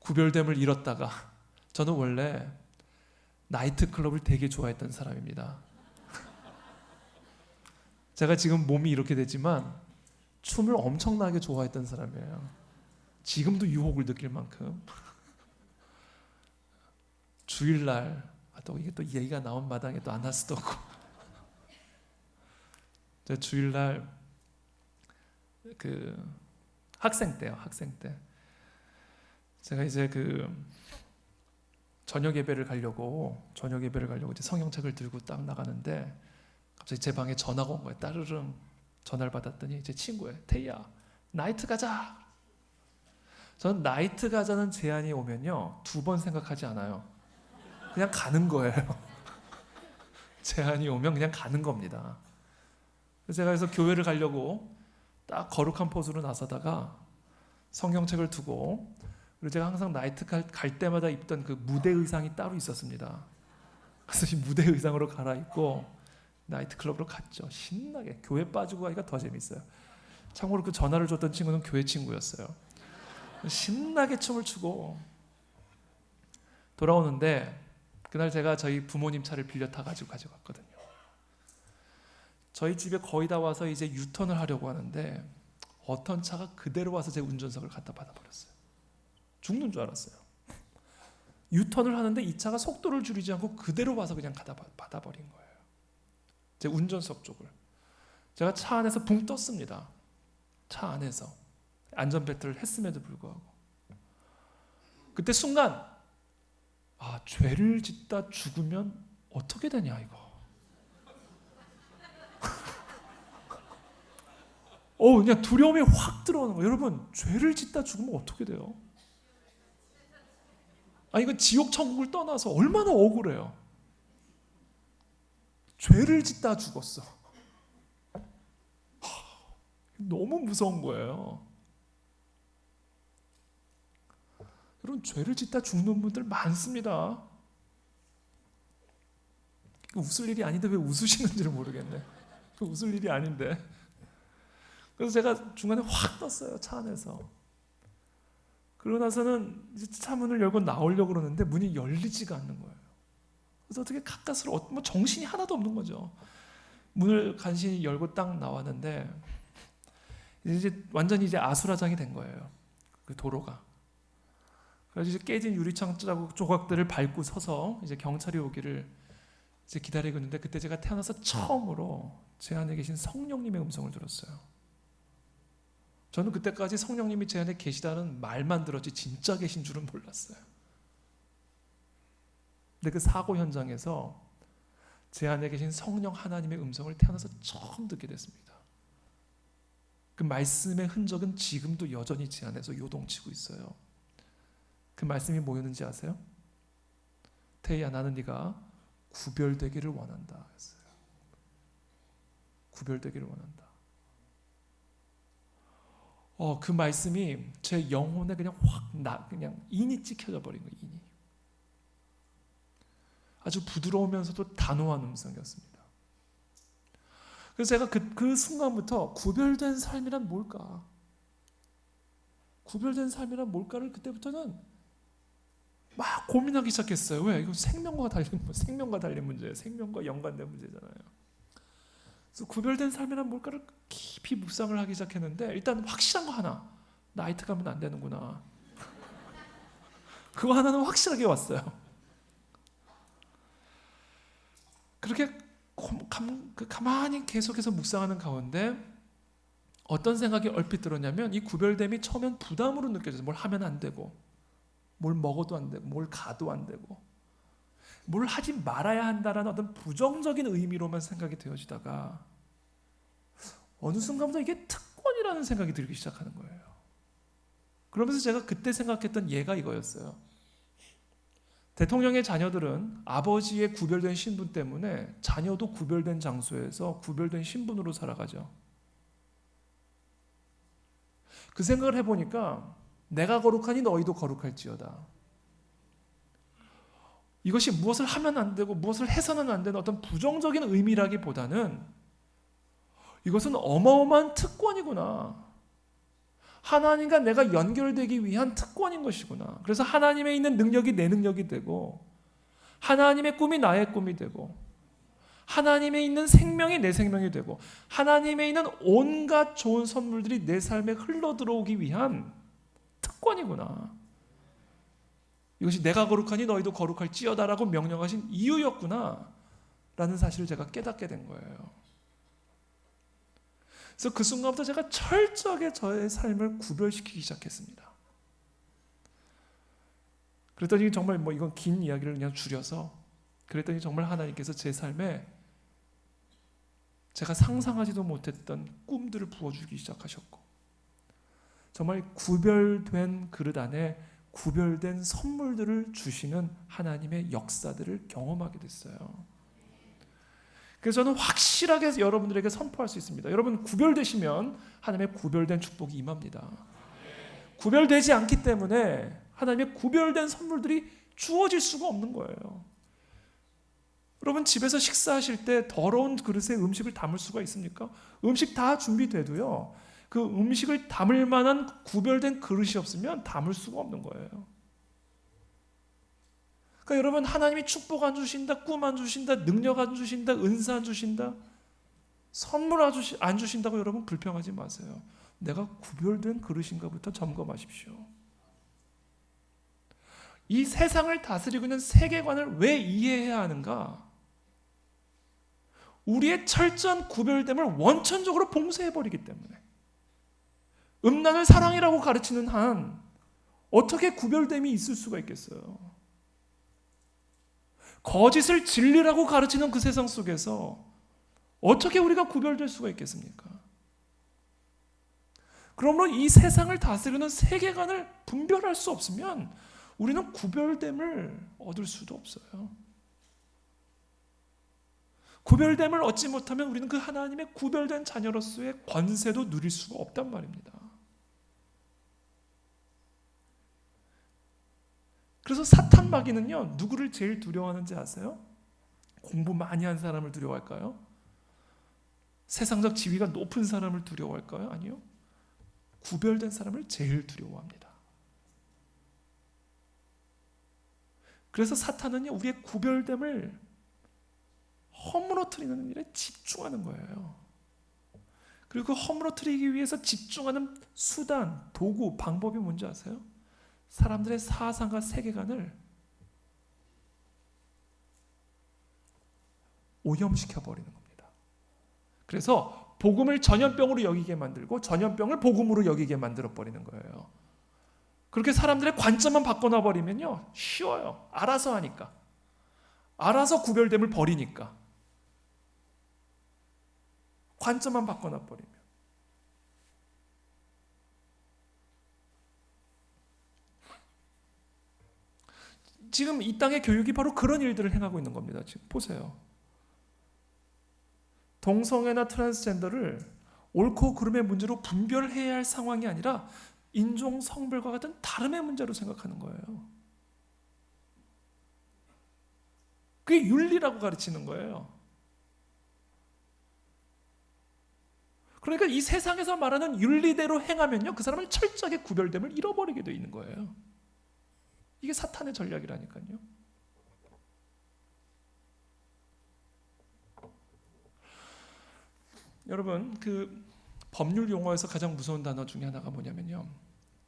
구별됨을 잃었다가, 저는 원래 나이트클럽을 되게 좋아했던 사람입니다. 제가 지금 몸이 이렇게 됐지만 춤을 엄청나게 좋아했던 사람이에요. 지금도 유혹을 느낄 만큼. 주일날 또 이게 또 얘기가 나온 마당에 또 안 할 수도 없고, 제가 주일날 그 학생 때 제가 이제 그 저녁 예배를 가려고 이제 성경책을 들고 딱 나가는데 갑자기 제 방에 전화가 온 거예요. 따르릉 전화를 받았더니 제 친구예요. 태희야, 나이트 가자. 저는 나이트 가자는 제안이 오면요 2번 생각하지 않아요. 그냥 가는 거예요. 제안이 오면 그냥 가는 겁니다. 제가 그래서 교회를 가려고 딱 거룩한 포즈로 나서다가 성경책을 두고, 그리고 제가 항상 나이트 갈 때마다 입던 그 무대 의상이 따로 있었습니다. 그래서 이 무대 의상으로 갈아입고 나이트 클럽으로 갔죠. 신나게. 교회 빠지고 가기가 더 재밌어요. 참고로 그 전화를 줬던 친구는 교회 친구였어요. 신나게 춤을 추고 돌아오는데, 그날 제가 저희 부모님 차를 빌려 타가지고 가져갔거든요. 저희 집에 거의 다 와서 이제 유턴을 하려고 하는데 어떤 차가 그대로 와서 제 운전석을 갖다 받아버렸어요. 죽는 줄 알았어요. 유턴을 하는데 이 차가 속도를 줄이지 않고 그대로 와서 그냥 갖다 받아버린 거예요. 제 운전석 쪽을. 제가 차 안에서 붕 떴습니다. 차 안에서. 안전벨트를 했음에도 불구하고. 그때 순간 죄를 짓다 죽으면 어떻게 되냐 이거. 그냥 두려움이 확 들어오는 거예요. 여러분, 죄를 짓다 죽으면 어떻게 돼요? 이거 지옥 천국을 떠나서 얼마나 억울해요. 죄를 짓다 죽었어. 너무 무서운 거예요. 여러분, 죄를 짓다 죽는 분들 많습니다. 웃을 일이 아닌데 왜 웃으시는지를 모르겠네. 웃을 일이 아닌데. 그래서 제가 중간에 확 떴어요, 차 안에서. 그러고 나서는 이제 차 문을 열고 나오려고 그러는데 문이 열리지가 않는 거예요. 그래서 어떻게 가까스로 정신이 하나도 없는 거죠. 문을 간신히 열고 딱 나왔는데 이제 완전히 이제 아수라장이 된 거예요, 그 도로가. 그래서 이제 깨진 유리창 조각들을 밟고 서서 이제 경찰이 오기를 이제 기다리고 있는데, 그때 제가 태어나서 처음으로 제 안에 계신 성령님의 음성을 들었어요. 저는 그때까지 성령님이 제 안에 계시다는 말만 들었지 진짜 계신 줄은 몰랐어요. 근데 그 사고 현장에서 제 안에 계신 성령 하나님의 음성을 태어나서 처음 듣게 됐습니다. 그 말씀의 흔적은 지금도 여전히 제 안에서 요동치고 있어요. 그 말씀이 뭐였는지 아세요? 태희야, 나는 네가 구별되기를 원한다 했어요. 구별되기를 원한다. 그 말씀이 제 영혼에 그냥 그냥 인이 찍혀져 버린 거예요. 인이. 아주 부드러우면서도 단호한 음성이었습니다. 그래서 제가 그 순간부터 구별된 삶이란 뭘까? 구별된 삶이란 뭘까를 그때부터는 막 고민하기 시작했어요. 왜? 이건 생명과 달린 문제예요. 생명과 연관된 문제잖아요. 그래서 구별된 삶이란 뭘까를 깊이 묵상을 하기 시작했는데, 일단 확실한 거 하나, 나이트 가면 안 되는구나. 그거 하나는 확실하게 왔어요. 그렇게 가만히 계속해서 묵상하는 가운데 어떤 생각이 얼핏 들었냐면, 이 구별됨이 처음엔 부담으로 느껴져서 뭘 하면 안 되고, 뭘 먹어도 안 되고, 뭘 가도 안 되고, 뭘 하지 말아야 한다라는 어떤 부정적인 의미로만 생각이 되어지다가 어느 순간부터 이게 특권이라는 생각이 들기 시작하는 거예요. 그러면서 제가 그때 생각했던 예가 이거였어요. 대통령의 자녀들은 아버지의 구별된 신분 때문에 자녀도 구별된 장소에서 구별된 신분으로 살아가죠. 그 생각을 해보니까 내가 거룩하니 너희도 거룩할지어다. 이것이 무엇을 하면 안 되고 무엇을 해서는 안 되는 어떤 부정적인 의미라기보다는 이것은 어마어마한 특권이구나. 하나님과 내가 연결되기 위한 특권인 것이구나. 그래서 하나님의 있는 능력이 내 능력이 되고 하나님의 꿈이 나의 꿈이 되고 하나님의 있는 생명이 내 생명이 되고 하나님의 있는 온갖 좋은 선물들이 내 삶에 흘러들어오기 위한 특권이구나. 이것이 내가 거룩하니 너희도 거룩할지어다라고 명령하신 이유였구나 라는 사실을 제가 깨닫게 된 거예요. 그래서 그 순간부터 제가 철저하게 저의 삶을 구별시키기 시작했습니다. 그랬더니 정말 이건 긴 이야기를 그냥 줄여서 그랬더니 정말 하나님께서 제 삶에 제가 상상하지도 못했던 꿈들을 부어주기 시작하셨고 정말 구별된 그릇 안에 구별된 선물들을 주시는 하나님의 역사들을 경험하게 됐어요. 그래서 저는 확실하게 여러분들에게 선포할 수 있습니다. 여러분 구별되시면 하나님의 구별된 축복이 임합니다. 구별되지 않기 때문에 하나님의 구별된 선물들이 주어질 수가 없는 거예요. 여러분 집에서 식사하실 때 더러운 그릇에 음식을 담을 수가 있습니까? 음식 다 준비돼도요. 그 음식을 담을 만한 구별된 그릇이 없으면 담을 수가 없는 거예요. 그러니까 여러분 하나님이 축복 안 주신다, 꿈 안 주신다, 능력 안 주신다, 은사 안 주신다, 선물 안 주신다고 여러분 불평하지 마세요. 내가 구별된 그릇인가부터 점검하십시오. 이 세상을 다스리고 있는 세계관을 왜 이해해야 하는가? 우리의 철저한 구별됨을 원천적으로 봉쇄해버리기 때문에 음란을 사랑이라고 가르치는 한 어떻게 구별됨이 있을 수가 있겠어요? 거짓을 진리라고 가르치는 그 세상 속에서 어떻게 우리가 구별될 수가 있겠습니까? 그러므로 이 세상을 다스리는 세계관을 분별할 수 없으면 우리는 구별됨을 얻을 수도 없어요. 구별됨을 얻지 못하면 우리는 그 하나님의 구별된 자녀로서의 권세도 누릴 수가 없단 말입니다. 그래서 사탄 마귀는요, 누구를 제일 두려워하는지 아세요? 공부 많이 한 사람을 두려워할까요? 세상적 지위가 높은 사람을 두려워할까요? 아니요. 구별된 사람을 제일 두려워합니다. 그래서 사탄은요, 우리의 구별됨을 허물어뜨리는 일에 집중하는 거예요. 그리고 그 허물어뜨리기 위해서 집중하는 수단, 도구, 방법이 뭔지 아세요? 사람들의 사상과 세계관을 오염시켜 버리는 겁니다. 그래서 복음을 전염병으로 여기게 만들고 전염병을 복음으로 여기게 만들어 버리는 거예요. 그렇게 사람들의 관점만 바꿔놔 버리면요, 쉬워요. 알아서 하니까. 알아서 구별됨을 버리니까. 관점만 바꿔놔 버리면. 지금 이 땅의 교육이 바로 그런 일들을 행하고 있는 겁니다. 지금 보세요. 동성애나 트랜스젠더를 옳고 그름의 문제로 분별해야 할 상황이 아니라 인종, 성별과 같은 다름의 문제로 생각하는 거예요. 그게 윤리라고 가르치는 거예요. 그러니까 이 세상에서 말하는 윤리대로 행하면요, 그 사람은 철저하게 구별됨을 잃어버리게 돼 있는 거예요. 이게 사탄의 전략이라니까요. 여러분, 그 법률 용어에서 가장 무서운 단어 중에 하나가 뭐냐면요,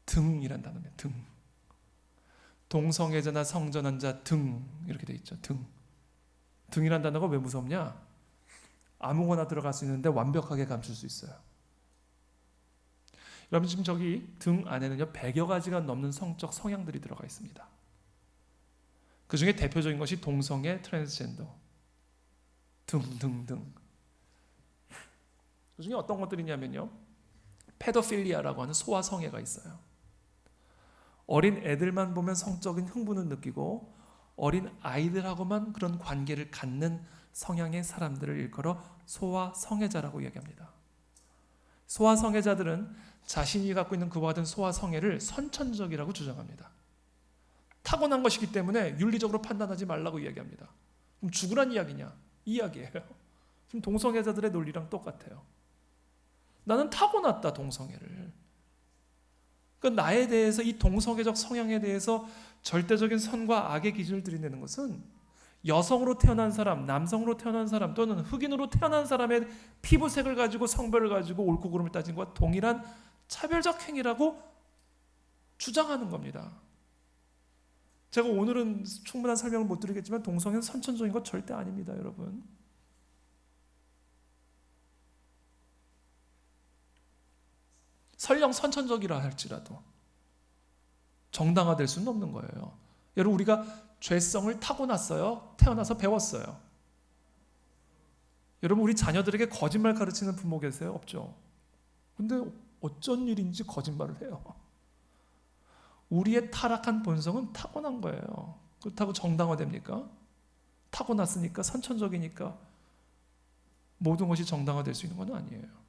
등이란 단어입니다. 등. 동성애자나 성전환 자 등 이렇게 돼 있죠. 등. 등이란 단어가 왜 무섭냐? 아무거나 들어갈 수 있는데 완벽하게 감출 수 있어요. 여러분 지금 저기 등 안에는요 100여 가지가 넘는 성적 성향들이 들어가 있습니다. 그 중에 대표적인 것이 동성애, 트랜스젠더 등등등. 그 중에 어떤 것들이냐면요, 페도필리아라고 하는 소아성애가 있어요. 어린 애들만 보면 성적인 흥분을 느끼고 어린 아이들하고만 그런 관계를 갖는 성향의 사람들을 일컬어 소아성애자라고 이야기합니다. 소아성애자들은 자신이 갖고 있는 그와 같은 소아성애를 선천적이라고 주장합니다. 타고난 것이기 때문에 윤리적으로 판단하지 말라고 이야기합니다. 그럼 죽으란 이야기냐? 이 이야기예요. 지금 동성애자들의 논리랑 똑같아요. 나는 타고났다, 동성애를. 그러니까 나에 대해서, 이 동성애적 성향에 대해서 절대적인 선과 악의 기준을 들이대는 것은 여성으로 태어난 사람, 남성으로 태어난 사람 또는 흑인으로 태어난 사람의 피부색을 가지고 성별을 가지고 옳고 그름을 따진 것과 동일한 차별적 행위라고 주장하는 겁니다. 제가 오늘은 충분한 설명을 못 드리겠지만 동성애는 선천적인 것 절대 아닙니다, 여러분. 설령 선천적이라 할지라도 정당화될 수는 없는 거예요. 여러분, 우리가 죄성을 타고났어요? 태어나서 배웠어요? 여러분, 우리 자녀들에게 거짓말 가르치는 부모 계세요? 없죠? 근데 어쩐 일인지 거짓말을 해요. 우리의 타락한 본성은 타고난 거예요. 그렇다고 정당화됩니까? 타고났으니까, 선천적이니까 모든 것이 정당화될 수 있는 건 아니에요.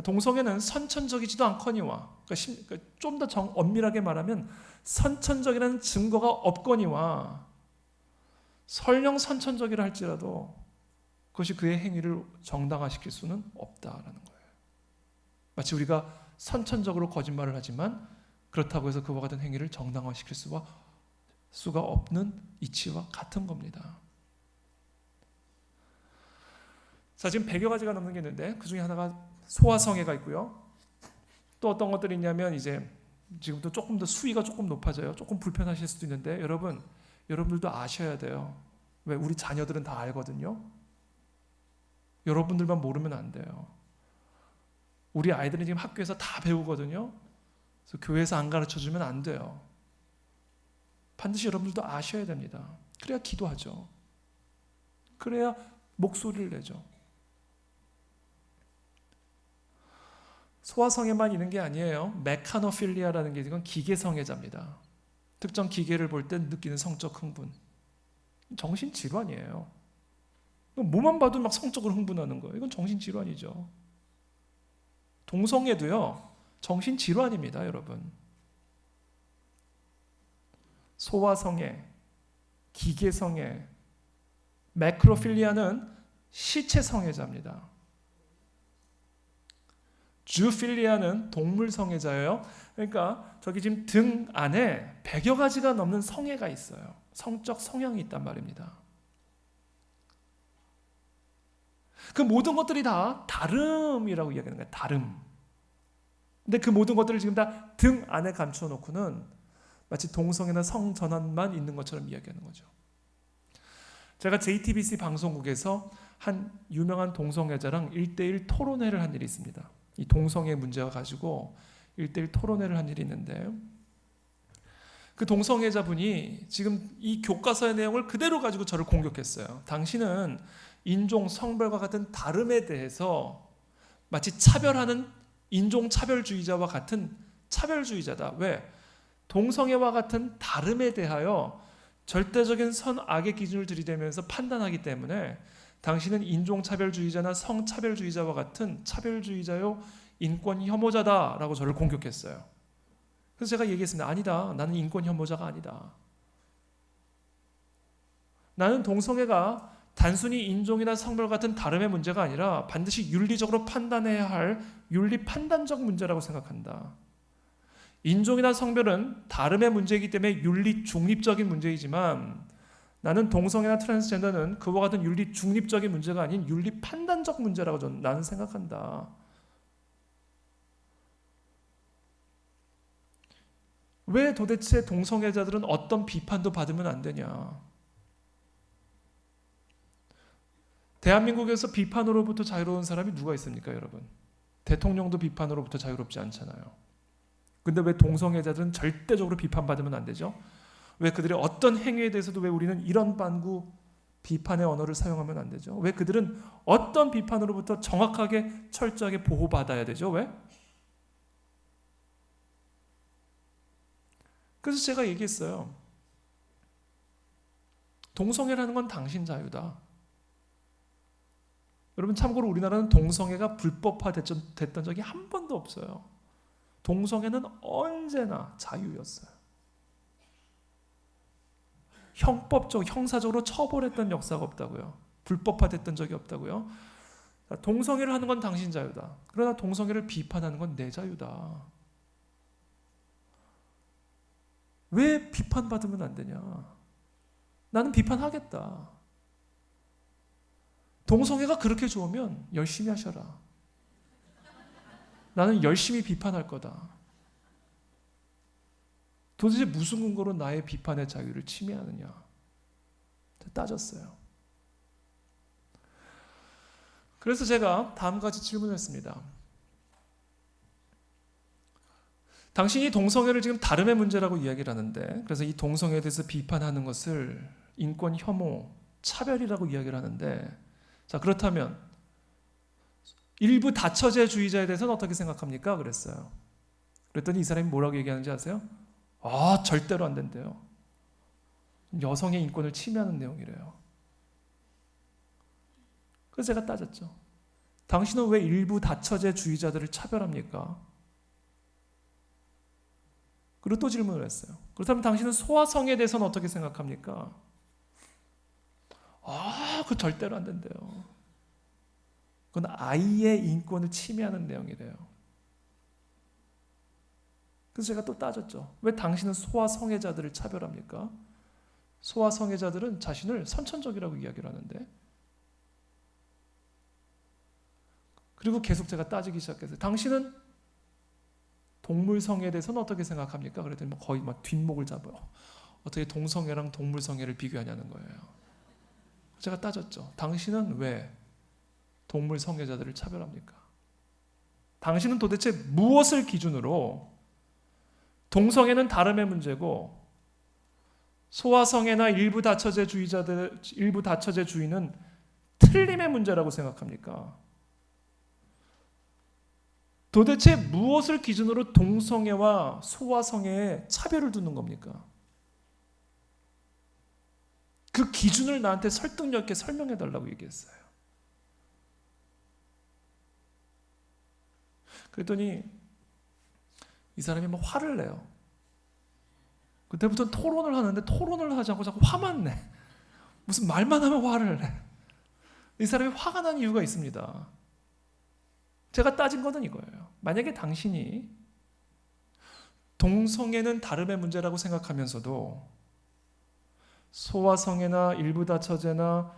동성애는 선천적이지도 않거니와, 그러니까 좀 더 엄밀하게 말하면 선천적이라는 증거가 없거니와 설령 선천적이라 할지라도 그것이 그의 행위를 정당화시킬 수는 없다라는 거예요. 마치 우리가 선천적으로 거짓말을 하지만 그렇다고 해서 그와 같은 행위를 정당화시킬 수가 없는 이치와 같은 겁니다. 자, 지금 100여 가지가 넘는 게 있는데 그 중에 하나가 소아성애가 있고요. 또 어떤 것들이 있냐면 이제 지금도 조금 더 수위가 조금 높아져요. 조금 불편하실 수도 있는데 여러분들도 아셔야 돼요. 왜? 우리 자녀들은 다 알거든요. 여러분들만 모르면 안 돼요. 우리 아이들은 지금 학교에서 다 배우거든요. 그래서 교회에서 안 가르쳐주면 안 돼요. 반드시 여러분들도 아셔야 됩니다. 그래야 기도하죠. 그래야 목소리를 내죠. 소아성애만 있는 게 아니에요. 메카노필리아라는 게 이건 기계성애자입니다. 특정 기계를 볼 때 느끼는 성적 흥분. 정신질환이에요. 뭐만 봐도 막 성적으로 흥분하는 거예요. 이건 정신질환이죠. 동성애도요, 정신질환입니다, 여러분. 소아성애, 기계성애, 매크로필리아는 시체성애자입니다. 주필리아는 동물성애자예요. 그러니까 저기 지금 등 안에 100여 가지가 넘는 성애가 있어요. 성적 성향이 있단 말입니다. 그 모든 것들이 다 다름이라고 이야기하는 거예요. 다름. 근데 그 모든 것들을 지금 다 등 안에 감추어 놓고는 마치 동성애나 성전환만 있는 것처럼 이야기하는 거죠. 제가 JTBC 방송국에서 한 유명한 동성애자랑 1대1 토론회를 한 일이 있습니다. 이 동성애 문제와 가지고 1대1 토론회를 한 일이 있는데 그 동성애자분이 지금 이 교과서의 내용을 그대로 가지고 저를 공격했어요. 당신은 인종, 성별과 같은 다름에 대해서 마치 차별하는 인종차별주의자와 같은 차별주의자다. 왜? 동성애와 같은 다름에 대하여 절대적인 선악의 기준을 들이대면서 판단하기 때문에 당신은 인종차별주의자나 성차별주의자와 같은 차별주의자요 인권 혐오자다라고 저를 공격했어요. 그래서 제가 얘기했습니다. 아니다. 나는 인권 혐오자가 아니다. 나는 동성애가 단순히 인종이나 성별 같은 다름의 문제가 아니라 반드시 윤리적으로 판단해야 할 윤리 판단적 문제라고 생각한다. 인종이나 성별은 다름의 문제이기 때문에 윤리 중립적인 문제이지만 나는 동성애나 트랜스젠더는 그와 같은 윤리 중립적인 문제가 아닌 윤리 판단적 문제라고 나는 생각한다. 왜 도대체 동성애자들은 어떤 비판도 받으면 안 되냐? 대한민국에서 비판으로부터 자유로운 사람이 누가 있습니까, 여러분? 대통령도 비판으로부터 자유롭지 않잖아요. 근데 왜 동성애자들은 절대적으로 비판받으면 안 되죠? 왜 그들의 어떤 행위에 대해서도 왜 우리는 이런 반구 비판의 언어를 사용하면 안 되죠? 왜 그들은 어떤 비판으로부터 정확하게 철저하게 보호받아야 되죠? 왜? 그래서 제가 얘기했어요. 동성애라는 건 당신 자유다. 여러분 참고로 우리나라는 동성애가 불법화됐던 적이 한 번도 없어요. 동성애는 언제나 자유였어요. 형사적으로 처벌했던 역사가 없다고요. 불법화됐던 적이 없다고요. 동성애를 하는 건 당신 자유다. 그러나 동성애를 비판하는 건 내 자유다. 왜 비판받으면 안 되냐? 나는 비판하겠다. 동성애가 그렇게 좋으면 열심히 하셔라. 나는 열심히 비판할 거다. 도대체 무슨 근거로 나의 비판의 자유를 침해하느냐? 따졌어요. 그래서 제가 다음과 같이 질문을 했습니다. 당신이 동성애를 지금 다름의 문제라고 이야기를 하는데, 그래서 이 동성애에 대해서 비판하는 것을 인권 혐오, 차별이라고 이야기를 하는데, 자, 그렇다면 일부 다처제주의자에 대해서는 어떻게 생각합니까? 그랬어요. 그랬더니 이 사람이 뭐라고 얘기하는지 아세요? 절대로 안 된대요. 여성의 인권을 침해하는 내용이래요. 그래서 제가 따졌죠. 당신은 왜 일부 다처제주의자들을 차별합니까? 그리고 또 질문을 했어요. 그렇다면 당신은 소아성에 대해서는 어떻게 생각합니까? 그거 절대로 안 된대요. 그건 아이의 인권을 침해하는 내용이래요. 그래서 제가 또 따졌죠. 왜 당신은 소아성애자들을 차별합니까? 소아성애자들은 자신을 선천적이라고 이야기를 하는데, 그리고 계속 제가 따지기 시작했어요. 당신은 동물성애에 대해서는 어떻게 생각합니까? 그랬더니 거의 막 뒷목을 잡아요. 어떻게 동성애랑 동물성애를 비교하냐는 거예요. 제가 따졌죠. 당신은 왜 동물성애자들을 차별합니까? 당신은 도대체 무엇을 기준으로 동성애는 다름의 문제고 소아성애나 일부 다처제주의는 틀림의 문제라고 생각합니까? 도대체 무엇을 기준으로 동성애와 소아성애에 차별을 두는 겁니까? 그 기준을 나한테 설득력 있게 설명해 달라고 얘기했어요. 그랬더니 이 사람이 막 화를 내요. 그때부터 토론을 하는데 토론을 하지 않고 자꾸 화만 내. 무슨 말만 하면 화를 내. 이 사람이 화가 난 이유가 있습니다. 제가 따진 것은 이거예요. 만약에 당신이 동성애는 다름의 문제라고 생각하면서도 소아성애나 일부 다처제나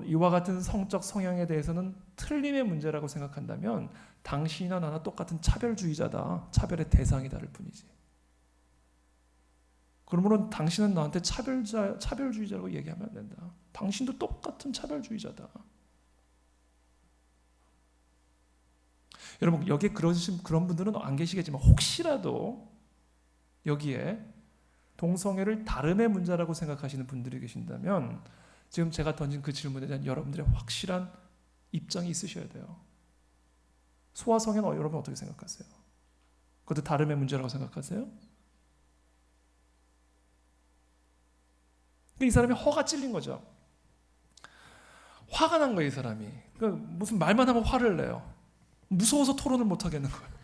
이와 같은 성적 성향에 대해서는 틀림의 문제라고 생각한다면 당신이나 나나 똑같은 차별주의자다. 차별의 대상이 다를 뿐이지. 그러므로 당신은 나한테 차별주의자라고 얘기하면 안 된다. 당신도 똑같은 차별주의자다. 여러분, 여기에 그런 분들은 안 계시겠지만 혹시라도 여기에 동성애를 다름의 문제라고 생각하시는 분들이 계신다면 지금 제가 던진 그 질문에 대한 여러분들의 확실한 입장이 있으셔야 돼요. 소아성애는 여러분 어떻게 생각하세요? 그것도 다름의 문제라고 생각하세요? 이 사람이 허가 찔린 거죠. 화가 난 거예요, 이 사람이. 그러니까 무슨 말만 하면 화를 내요. 무서워서 토론을 못 하겠는 거예요.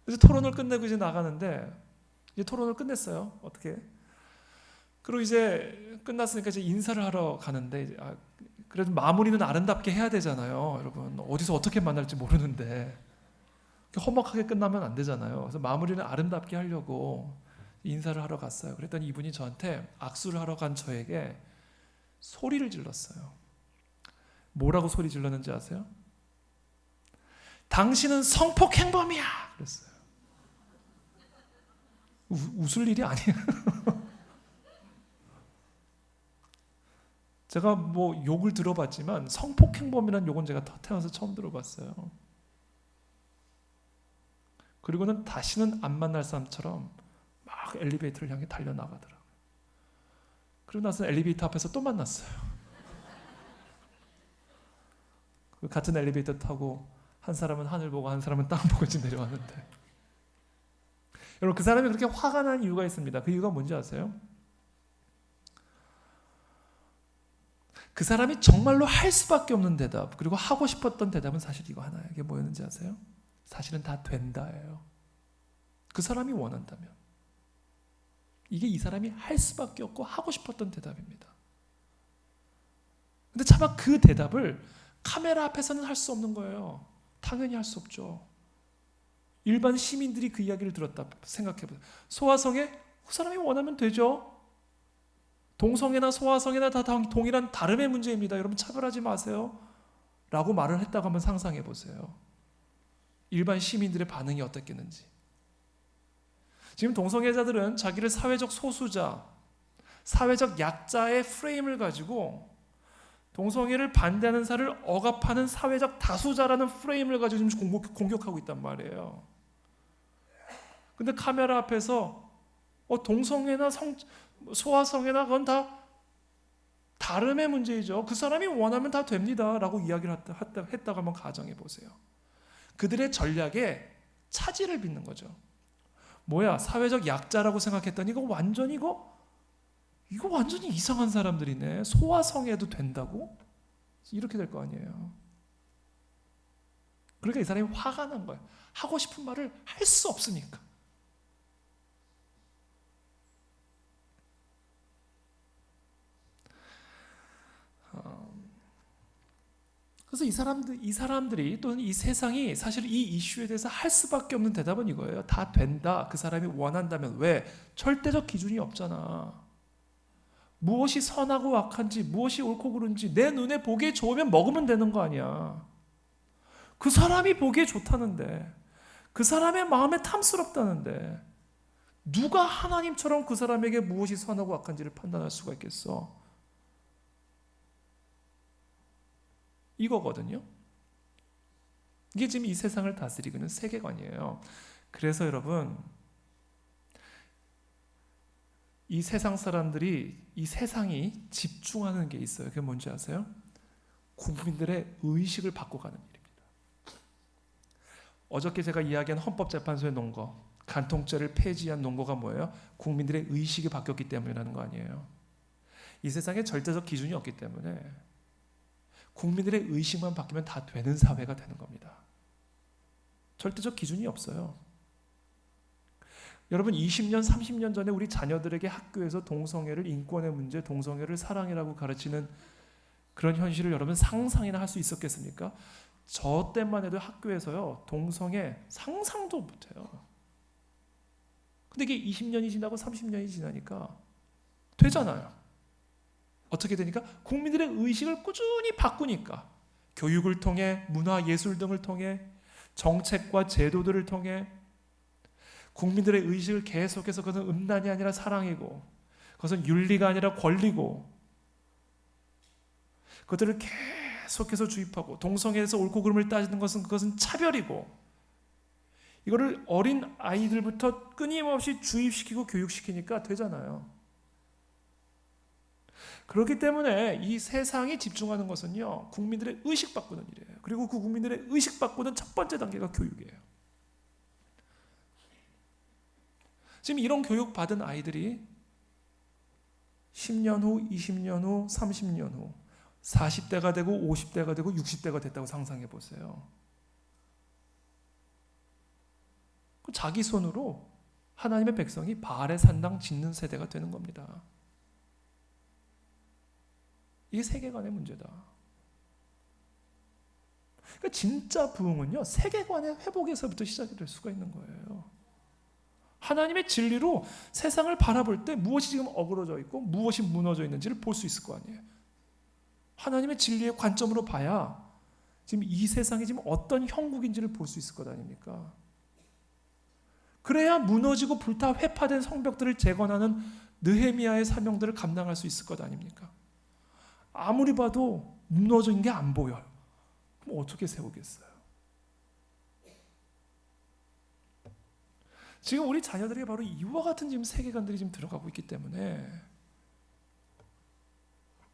그래서 토론을 끝내고 이제 나가는데 이제 토론을 끝냈어요. 어떻게? 그리고 이제 끝났으니까 이제 인사를 하러 가는데 그래도 마무리는 아름답게 해야 되잖아요. 여러분 어디서 어떻게 만날지 모르는데 험악하게 끝나면 안 되잖아요. 그래서 마무리는 아름답게 하려고 인사를 하러 갔어요. 그랬더니 이분이 저한테 악수를 하러 간 저에게 소리를 질렀어요. 뭐라고 소리 질렀는지 아세요? 당신은 성폭행범이야! 그랬어요. 웃을 일이 아니에요. 제가 욕을 들어봤지만 성폭행범이라는 욕은 제가 태어나서 처음 들어봤어요. 그리고는 다시는 안 만날 사람처럼 막 엘리베이터를 향해 달려나가더라고요. 그러고 나서 엘리베이터 앞에서 또 만났어요. 같은 엘리베이터 타고 한 사람은 하늘 보고 한 사람은 땅 보고 이제 내려왔는데 여러분 그 사람이 그렇게 화가 난 이유가 있습니다. 그 이유가 뭔지 아세요? 그 사람이 정말로 할 수밖에 없는 대답, 그리고 하고 싶었던 대답은 사실 이거 하나예요. 이게 뭐였는지 아세요? 사실은 다 된다예요. 그 사람이 원한다면. 이게 이 사람이 할 수밖에 없고 하고 싶었던 대답입니다. 근데 차마 그 대답을 카메라 앞에서는 할 수 없는 거예요. 당연히 할 수 없죠. 일반 시민들이 그 이야기를 들었다 생각해보세요. 소화성애, 그 사람이 원하면 되죠. 동성애나 소아성애나 다 동일한 다름의 문제입니다. 여러분 차별하지 마세요. 라고 말을 했다고 한번 상상해 보세요. 일반 시민들의 반응이 어떻겠는지. 지금 동성애자들은 자기를 사회적 소수자, 사회적 약자의 프레임을 가지고 동성애를 반대하는 사를 억압하는 사회적 다수자라는 프레임을 가지고 지금 공격하고 있단 말이에요. 근데 카메라 앞에서 동성애나 소아성애나 그건 다 다름의 문제이죠. 그 사람이 원하면 다 됩니다. 라고 이야기를 했다고 한번 가정해 보세요. 그들의 전략에 차질을 빚는 거죠. 뭐야, 사회적 약자라고 생각했더니 이거 완전히 이상한 사람들이네. 소아성애도 된다고? 이렇게 될 거 아니에요. 그러니까 이 사람이 화가 난 거예요. 하고 싶은 말을 할 수 없으니까. 그래서 이 사람들이 또는 이 세상이 사실 이 이슈에 대해서 할 수밖에 없는 대답은 이거예요. 다 된다. 그 사람이 원한다면. 왜? 절대적 기준이 없잖아. 무엇이 선하고 악한지, 무엇이 옳고 그른지 내 눈에 보기에 좋으면 먹으면 되는 거 아니야. 그 사람이 보기에 좋다는데, 그 사람의 마음에 탐스럽다는데 누가 하나님처럼 그 사람에게 무엇이 선하고 악한지를 판단할 수가 있겠어? 이거거든요. 이게 지금 이 세상을 다스리고 있는 세계관이에요. 그래서 여러분, 이 세상 사람들이, 이 세상이 집중하는 게 있어요. 그게 뭔지 아세요? 국민들의 의식을 바꿔가는 일입니다. 어저께 제가 이야기한 헌법재판소의 논거, 간통죄를 폐지한 논거가 뭐예요? 국민들의 의식이 바뀌었기 때문이라는 거 아니에요. 이 세상에 절대적 기준이 없기 때문에 국민들의 의식만 바뀌면 다 되는 사회가 되는 겁니다. 절대적 기준이 없어요. 여러분 20년, 30년 전에 우리 자녀들에게 학교에서 동성애를, 인권의 문제, 동성애를 사랑이라고 가르치는 그런 현실을 여러분 상상이나 할 수 있었겠습니까? 저 때만 해도 학교에서요, 동성애 상상도 못해요. 근데 이게 20년이 지나고 30년이 지나니까 되잖아요. 어떻게 되니까? 국민들의 의식을 꾸준히 바꾸니까 교육을 통해, 문화, 예술 등을 통해, 정책과 제도들을 통해 국민들의 의식을 계속해서, 그것은 음란이 아니라 사랑이고, 그것은 윤리가 아니라 권리고, 그것들을 계속해서 주입하고, 동성애에서 옳고 그름을 따지는 것은 그것은 차별이고, 이거를 어린 아이들부터 끊임없이 주입시키고 교육시키니까 되잖아요. 그렇기 때문에 이 세상이 집중하는 것은요, 국민들의 의식 바꾸는 일이에요. 그리고 그 국민들의 의식 바꾸는 첫 번째 단계가 교육이에요. 지금 이런 교육 받은 아이들이 10년 후, 20년 후, 30년 후 40대가 되고 50대가 되고 60대가 됐다고 상상해 보세요. 자기 손으로 하나님의 백성이 바알의 산당 짓는 세대가 되는 겁니다. 이게 세계관의 문제다. 그러니까 진짜 부흥은요, 세계관의 회복에서부터 시작이 될 수가 있는 거예요. 하나님의 진리로 세상을 바라볼 때 무엇이 지금 어그러져 있고 무엇이 무너져 있는지를 볼 수 있을 거 아니에요. 하나님의 진리의 관점으로 봐야 지금 이 세상이 지금 어떤 형국인지를 볼 수 있을 것 아닙니까? 그래야 무너지고 불타 회파된 성벽들을 재건하는 느헤미야의 사명들을 감당할 수 있을 것 아닙니까? 아무리 봐도 무너진 게 안 보여요. 그럼 어떻게 세우겠어요? 지금 우리 자녀들에게 바로 이와 같은 지금 세계관들이 지금 들어가고 있기 때문에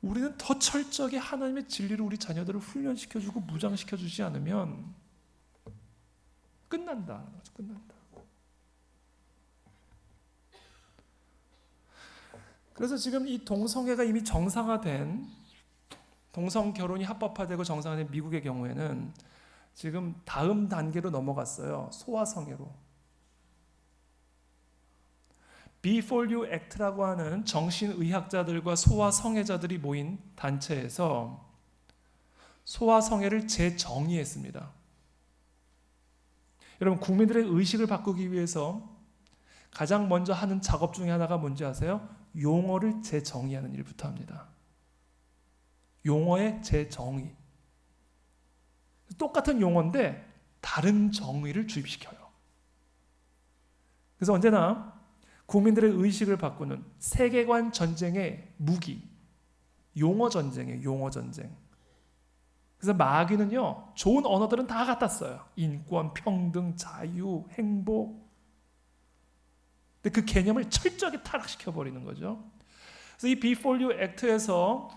우리는 더 철저하게 하나님의 진리로 우리 자녀들을 훈련시켜주고 무장시켜주지 않으면 끝난다. 끝난다. 그래서 지금 이 동성애가 이미 정상화된, 동성 결혼이 합법화되고 정상화된 미국의 경우에는 지금 다음 단계로 넘어갔어요. 소아성애로. B4U Act라고 하는 정신의학자들과 소아성애자들이 모인 단체에서 소아성애를 재정의했습니다. 여러분, 국민들의 의식을 바꾸기 위해서 가장 먼저 하는 작업 중에 하나가 뭔지 아세요? 용어를 재정의하는 일부터 합니다. 용어의 재정의. 똑같은 용어인데 다른 정의를 주입시켜요. 그래서 언제나 국민들의 의식을 바꾸는 세계관 전쟁의 무기, 용어 전쟁이에요. 용어 전쟁. 그래서 마귀는요, 좋은 언어들은 다 갖다 써요. 인권, 평등, 자유, 행복. 근데 그 개념을 철저하게 타락시켜 버리는 거죠. 그래서 이 B4U 액트에서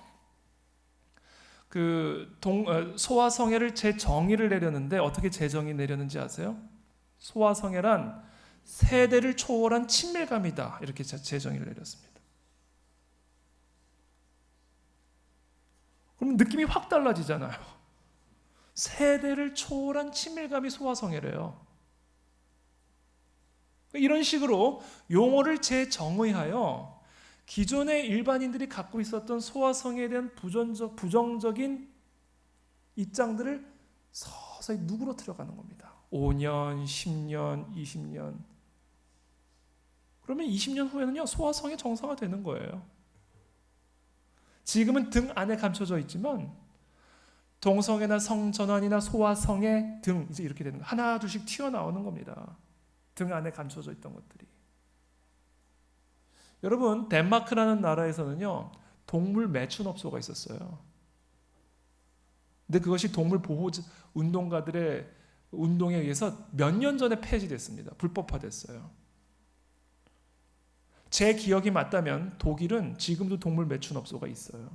소아성애를 재정의를 내렸는데 어떻게 재정의 내렸는지 아세요? 소아성애란 세대를 초월한 친밀감이다, 이렇게 재정의를 내렸습니다. 그럼 느낌이 확 달라지잖아요. 세대를 초월한 친밀감이 소아성애래요. 이런 식으로 용어를 재정의하여 기존의 일반인들이 갖고 있었던 소아성애에 대한 부정적인 입장들을 서서히 누그러뜨려가는 겁니다. 5년, 10년, 20년. 그러면 20년 후에는요, 소아성애 정상화되는 거예요. 지금은 등 안에 감춰져 있지만 동성애나 성전환이나 소아성애 등 이제 이렇게 되는 거예요. 하나 둘씩 튀어나오는 겁니다. 등 안에 감춰져 있던 것들이. 여러분, 덴마크라는 나라에서는요, 동물 매춘업소가 있었어요. 근데 그것이 동물 보호 운동가들의 운동에 의해서 몇 년 전에 폐지됐습니다. 불법화됐어요. 제 기억이 맞다면 독일은 지금도 동물 매춘업소가 있어요.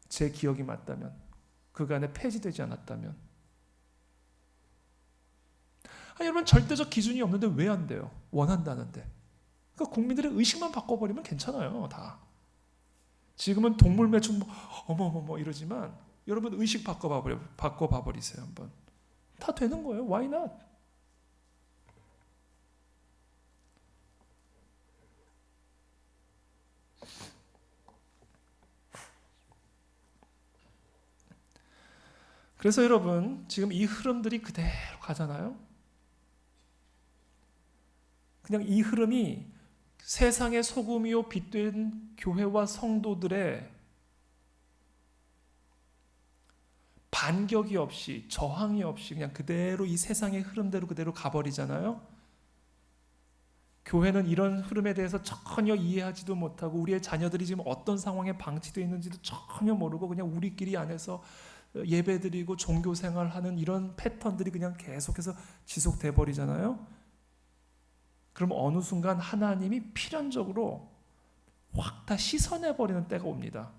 제 기억이 맞다면, 그간에 폐지되지 않았다면. 여러분, 절대적 기준이 없는데 왜 안 돼요? 원한다는데. 그러니까 국민들의 의식만 바꿔버리면 괜찮아요. 다. 지금은 동물 매춘 어머머머 이러지만 여러분 의식 바꿔봐버리세요. 한번. 다 되는 거예요. Why not? 그래서 여러분, 지금 이 흐름들이 그대로 가잖아요. 그냥 이 흐름이 세상의 소금이요 빛된 교회와 성도들의 반격이 없이, 저항이 없이 그냥 그대로 이 세상의 흐름대로 그대로 가버리잖아요. 교회는 이런 흐름에 대해서 전혀 이해하지도 못하고 우리의 자녀들이 지금 어떤 상황에 방치되어 있는지도 전혀 모르고 그냥 우리끼리 안에서 예배드리고 종교생활하는 이런 패턴들이 그냥 계속해서 지속돼 버리잖아요. 그럼 어느 순간 하나님이 필연적으로 확 다 씻어내버리는 때가 옵니다.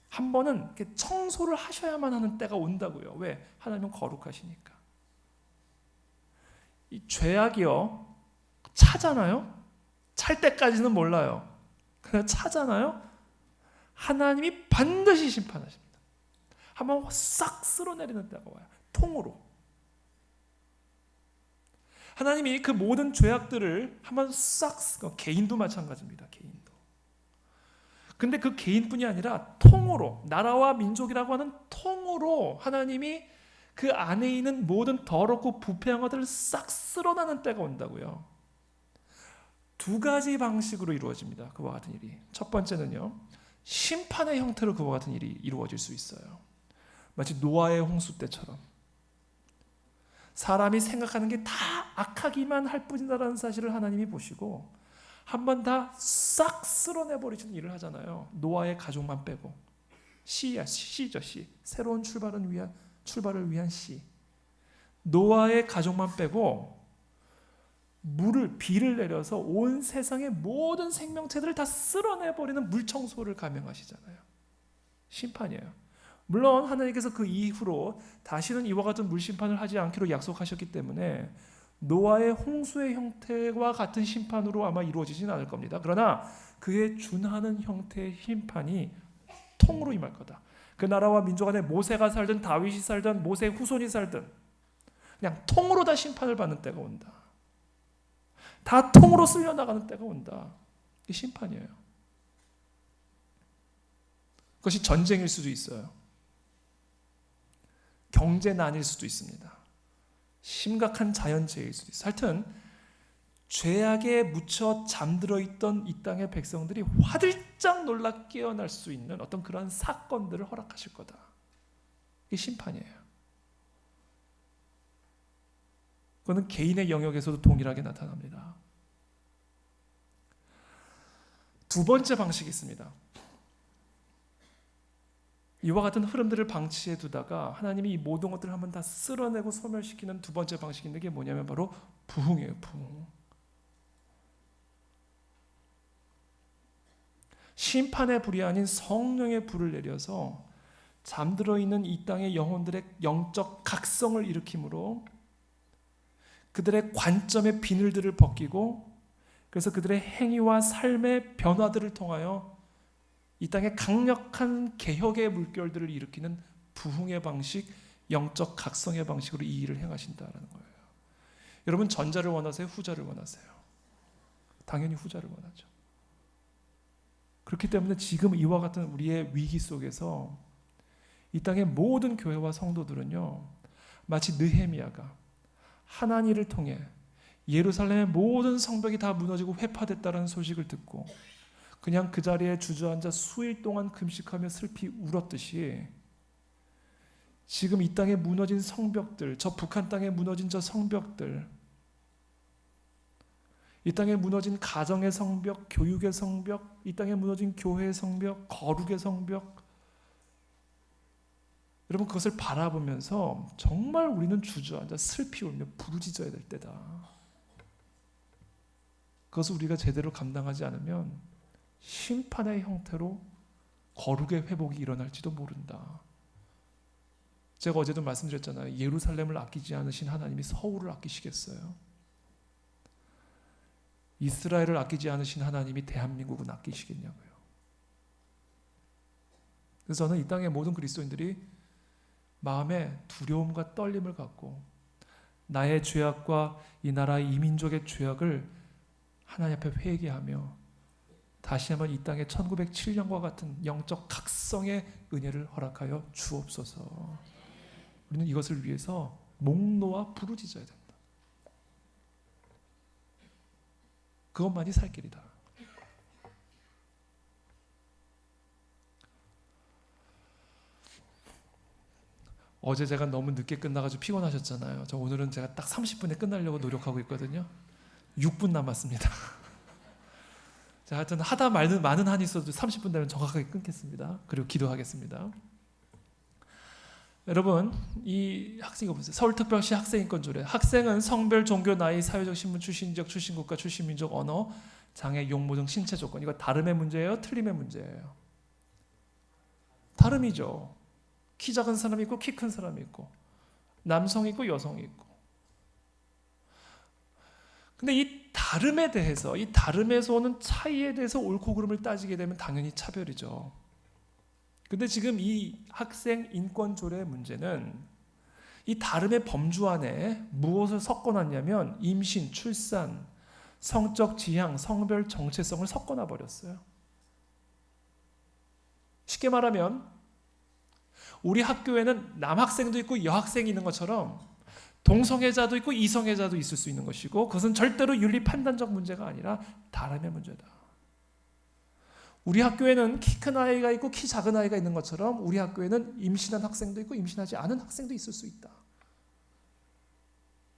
한 번은 이렇게 청소를 하셔야만 하는 때가 온다고요. 왜? 하나님은 거룩하시니까. 이 죄악이요, 차잖아요. 찰 때까지는 몰라요. 그냥 차잖아요. 하나님이 반드시 심판하십니다. 한번 싹 쓸어내리는 때가 와요. 통으로. 하나님이 그 모든 죄악들을 한번 싹, 개인도 마찬가지입니다. 개인도. 근데 그 개인뿐이 아니라 통으로, 나라와 민족이라고 하는 통으로 하나님이 그 안에 있는 모든 더럽고 부패한 것들을 싹 쓸어내는 때가 온다고요. 두 가지 방식으로 이루어집니다. 그와 같은 일이. 첫 번째는요, 심판의 형태로 그와 같은 일이 이루어질 수 있어요. 마치 노아의 홍수 때처럼. 사람이 생각하는 게 다 악하기만 할 뿐이다라는 사실을 하나님이 보시고 한 번 다 싹 쓸어내버리시는 일을 하잖아요. 노아의 가족만 빼고. 시죠, 시. 새로운 출발을 위한 시. 노아의 가족만 빼고 비를 내려서 온 세상의 모든 생명체들을 다 쓸어내버리는 물청소를 감행하시잖아요. 심판이에요. 물론 하나님께서 그 이후로 다시는 이와 같은 물심판을 하지 않기로 약속하셨기 때문에 노아의 홍수의 형태와 같은 심판으로 아마 이루어지지는 않을 겁니다. 그러나 그에 준하는 형태의 심판이 통으로 임할 거다. 그 나라와 민족 안에 모세가 살든 다윗이 살든 모세의 후손이 살든 그냥 통으로 다 심판을 받는 때가 온다. 다 통으로 쓸려나가는 때가 온다. 이게 심판이에요. 그것이 전쟁일 수도 있어요. 경제난일 수도 있습니다. 심각한 자연재해일 수도 있어요. 하여튼 죄악에 묻혀 잠들어 있던 이 땅의 백성들이 화들짝 놀라 깨어날 수 있는 어떤 그런 사건들을 허락하실 거다. 이게 심판이에요. 그거는 개인의 영역에서도 동일하게 나타납니다. 두 번째 방식이 있습니다. 이와 같은 흐름들을 방치해 두다가 하나님이 이 모든 것들을 한번 다 쓸어내고 소멸시키는 두 번째 방식인데 그게 뭐냐면 바로 부흥이에요. 부흥. 심판의 불이 아닌 성령의 불을 내려서 잠들어 있는 이 땅의 영혼들의 영적 각성을 일으킴으로 그들의 관점의 비늘들을 벗기고 그래서 그들의 행위와 삶의 변화들을 통하여 이 땅에 강력한 개혁의 물결들을 일으키는 부흥의 방식, 영적 각성의 방식으로 이 일을 행하신다는 거예요. 여러분 전자를 원하세요? 후자를 원하세요? 당연히 후자를 원하죠. 그렇기 때문에 지금 이와 같은 우리의 위기 속에서 이 땅의 모든 교회와 성도들은요, 마치 느헤미야가 하나님을 통해 예루살렘의 모든 성벽이 다 무너지고 회파됐다는 소식을 듣고 그냥 그 자리에 주저앉아 수일 동안 금식하며 슬피 울었듯이 지금 이 땅에 무너진 성벽들, 저 북한 땅에 무너진 저 성벽들, 이 땅에 무너진 가정의 성벽, 교육의 성벽, 이 땅에 무너진 교회의 성벽, 거룩의 성벽, 여러분 그것을 바라보면서 정말 우리는 주저앉아 슬피 울며 부르짖어야 될 때다. 그것을 우리가 제대로 감당하지 않으면 심판의 형태로 거룩의 회복이 일어날지도 모른다. 제가 어제도 말씀드렸잖아요. 예루살렘을 아끼지 않으신 하나님이 서울을 아끼시겠어요? 이스라엘을 아끼지 않으신 하나님이 대한민국은 아끼시겠냐고요. 그래서 저는 이 땅의 모든 그리스도인들이 마음에 두려움과 떨림을 갖고 나의 죄악과 이 나라의 이민족의 죄악을 하나님 앞에 회개하며 다시 한번 이 땅에 1907년과 같은 영적 각성의 은혜를 허락하여 주옵소서. 우리는 이것을 위해서 목 놓아 부르짖어야 된다. 그것만이 살 길이다. 어제 제가 너무 늦게 끝나가지고 피곤하셨잖아요. 저 오늘은 제가 딱 30분에 끝나려고 노력하고 있거든요. 6분 남았습니다. 자, 하여튼 하다 말든 많은 한이 있어도 30분 되면 정확하게 끊겠습니다. 그리고 기도하겠습니다. 여러분, 이 학생이 보세요. 서울특별시 학생인권조례. 학생은 성별, 종교, 나이, 사회적 신분, 출신 지역, 출신 국가, 출신 민족, 언어, 장애, 용모 등 신체 조건. 이거 다름의 문제예요? 틀림의 문제예요? 다름이죠. 키 작은 사람이 있고 키 큰 사람이 있고 남성이 있고 여성이 있고. 근데 이 다름에 대해서, 이 다름에서 오는 차이에 대해서 옳고 그름을 따지게 되면 당연히 차별이죠. 근데 지금 이 학생 인권 조례의 문제는 이 다름의 범주 안에 무엇을 섞어놨냐면 임신, 출산, 성적 지향, 성별 정체성을 섞어놔 버렸어요. 쉽게 말하면 우리 학교에는 남학생도 있고 여학생이 있는 것처럼 동성애자도 있고 이성애자도 있을 수 있는 것이고 그것은 절대로 윤리 판단적 문제가 아니라 다름의 문제다. 우리 학교에는 키 큰 아이가 있고 키 작은 아이가 있는 것처럼 우리 학교에는 임신한 학생도 있고 임신하지 않은 학생도 있을 수 있다.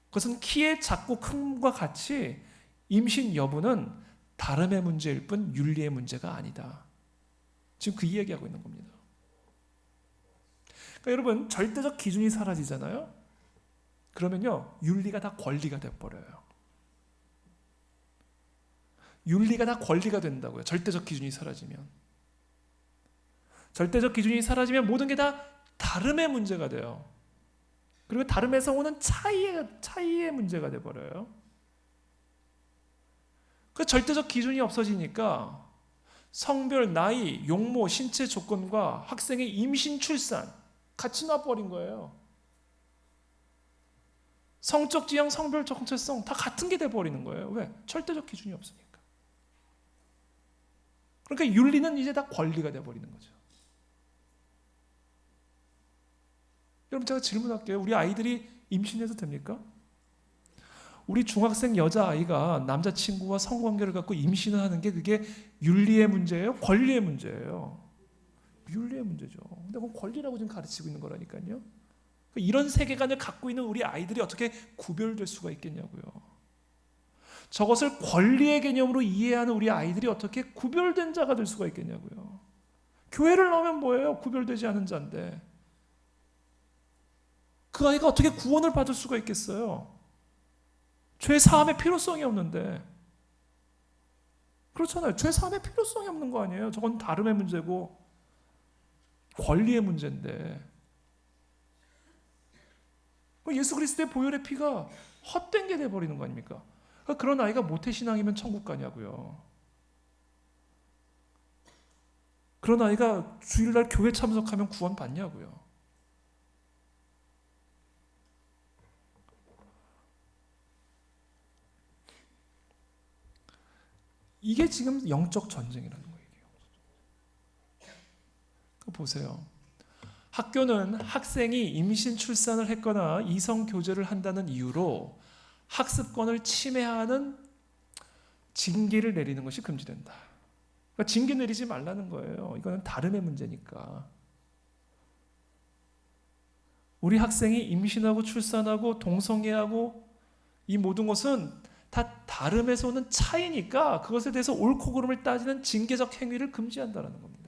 그것은 키의 작고 큰과 같이 임신 여부는 다름의 문제일 뿐 윤리의 문제가 아니다. 지금 그 이야기하고 있는 겁니다. 그러니까 여러분 절대적 기준이 사라지잖아요. 그러면요 윤리가 다 권리가 돼버려요. 윤리가 다 권리가 된다고요. 절대적 기준이 사라지면. 절대적 기준이 사라지면 모든 게 다 다름의 문제가 돼요. 그리고 다름에서 오는 차이의 문제가 돼버려요. 그 절대적 기준이 없어지니까 성별, 나이, 용모, 신체 조건과 학생의 임신, 출산 같이 놔버린 거예요. 성적 지향, 성별 정체성 다 같은 게 돼버리는 거예요. 왜? 절대적 기준이 없으니까. 그러니까 윤리는 이제 다 권리가 돼버리는 거죠. 여러분, 제가 질문할게요. 우리 아이들이 임신해도 됩니까? 우리 중학생 여자아이가 남자친구와 성관계를 갖고 임신을 하는 게 그게 윤리의 문제예요? 권리의 문제예요? 윤리의 문제죠. 근데 그건 권리라고 지금 가르치고 있는 거라니까요. 이런 세계관을 갖고 있는 우리 아이들이 어떻게 구별될 수가 있겠냐고요. 저것을 권리의 개념으로 이해하는 우리 아이들이 어떻게 구별된 자가 될 수가 있겠냐고요. 교회를 나오면 뭐예요? 구별되지 않은 자인데 그 아이가 어떻게 구원을 받을 수가 있겠어요? 죄 사함의 필요성이 없는데. 그렇잖아요. 죄 사함의 필요성이 없는 거 아니에요. 저건 다름의 문제고 권리의 문제인데 예수 그리스도의 보혈의 피가 헛된 게 돼버리는 거 아닙니까? 그런 아이가 모태신앙이면 천국 가냐고요. 그런 아이가 주일날 교회 참석하면 구원 받냐고요. 이게 지금 영적 전쟁이라는 거예요. 보세요. 학교는 학생이 임신 출산을 했거나 이성 교제를 한다는 이유로 학습권을 침해하는 징계를 내리는 것이 금지된다. 그러니까 징계 내리지 말라는 거예요. 이거는 다름의 문제니까. 우리 학생이 임신하고 출산하고 동성애하고 이 모든 것은 다 다름에서 오는 차이니까 그것에 대해서 옳고 그름을 따지는 징계적 행위를 금지한다는 겁니다.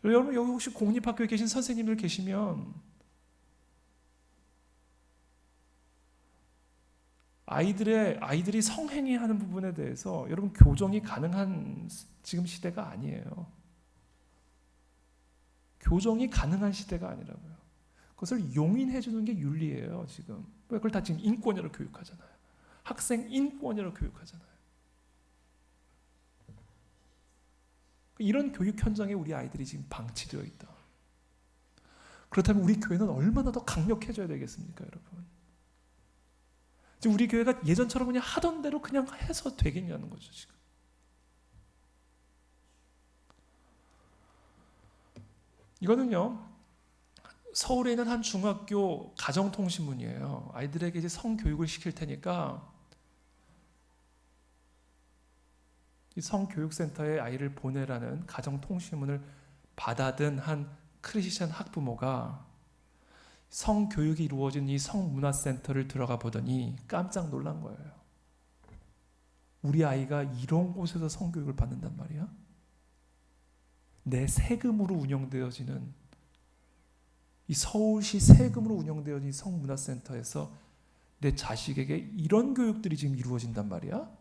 여러분, 여기 혹시 공립학교에 계신 선생님들 계시면 아이들이 성행위하는 부분에 대해서 여러분 교정이 가능한 지금 시대가 아니에요. 교정이 가능한 시대가 아니라고요. 그것을 용인해 주는 게 윤리예요. 지금 그걸 다 지금 인권이라고 교육하잖아요. 학생 인권이라고 교육하잖아요. 이런 교육 현장에 우리 아이들이 지금 방치되어 있다. 그렇다면 우리 교회는 얼마나 더 강력해져야 되겠습니까, 여러분? 지금 우리 교회가 예전처럼 그냥 하던 대로 그냥 해서 되겠냐는 거죠, 지금. 이거는요, 서울에 있는 한 중학교 가정통신문이에요. 아이들에게 이제 성교육을 시킬 테니까 이 성교육센터에 아이를 보내라는 가정통신문을 받아든 한 크리스천 학부모가 성교육이 이루어진 이 성문화센터를 들어가 보더니 깜짝 놀란 거예요. 우리 아이가 이런 곳에서 성교육을 받는단 말이야? 내 세금으로 운영되어지는 이 서울시 세금으로 운영되어진 성문화센터에서 내 자식에게 이런 교육들이 지금 이루어진단 말이야?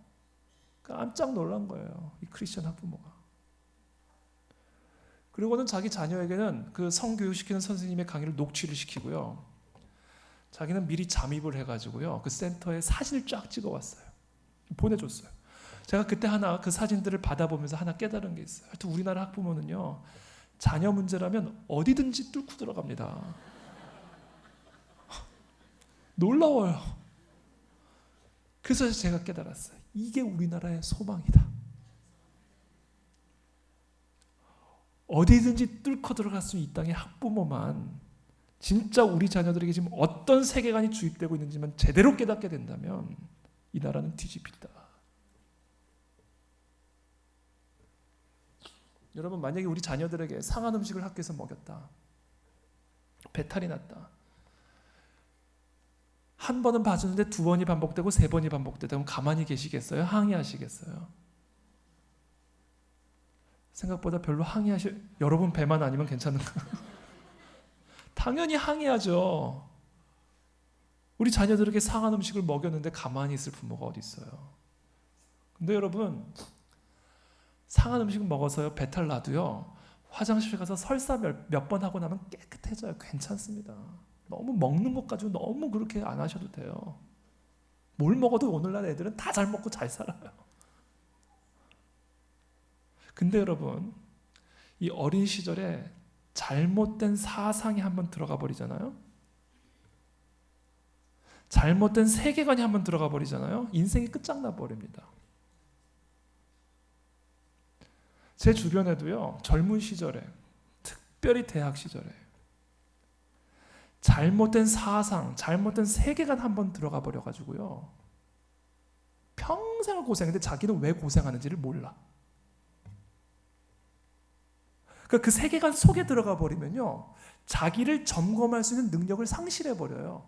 깜짝 놀란 거예요. 이 크리스천 학부모가. 그리고는 자기 자녀에게는 그 성교육시키는 선생님의 강의를 녹취를 시키고요. 자기는 미리 잠입을 해가지고요. 그 센터에 사진을 쫙 찍어왔어요. 보내줬어요. 제가 그때 하나 그 사진들을 받아보면서 하나 깨달은 게 있어요. 하여튼 우리나라 학부모는요. 자녀 문제라면 어디든지 뚫고 들어갑니다. 놀라워요. 그래서 제가 깨달았어요. 이게 우리나라의 소망이다. 어디든지 뚫고 들어갈 수 있는 이 땅의 학부모만 진짜 우리 자녀들에게 지금 어떤 세계관이 주입되고 있는지만 제대로 깨닫게 된다면 이 나라는 뒤집힌다. 여러분, 만약에 우리 자녀들에게 상한 음식을 학교에서 먹였다. 배탈이 났다. 한 번은 봐주는데 두 번이 반복되고 세 번이 반복되다. 그럼 가만히 계시겠어요? 항의하시겠어요? 생각보다 별로 여러분 배만 아니면 괜찮은가? 당연히 항의하죠. 우리 자녀들에게 상한 음식을 먹였는데 가만히 있을 부모가 어디 있어요? 근데 여러분, 상한 음식 먹어서요 배탈 나도요 화장실 가서 설사 몇 번 하고 나면 깨끗해져요. 괜찮습니다. 너무 먹는 것 가지고 너무 그렇게 안 하셔도 돼요. 뭘 먹어도 오늘날 애들은 다 잘 먹고 잘 살아요. 근데 여러분, 이 어린 시절에 잘못된 사상이 한번 들어가 버리잖아요. 잘못된 세계관이 한번 들어가 버리잖아요. 인생이 끝장나 버립니다. 제 주변에도요, 젊은 시절에, 특별히 대학 시절에 잘못된 사상, 잘못된 세계관 한번 들어가 버려가지고요, 평생을 고생했는데 자기는 왜 고생하는지를 몰라. 그러니까 그 세계관 속에 들어가 버리면요, 자기를 점검할 수 있는 능력을 상실해 버려요.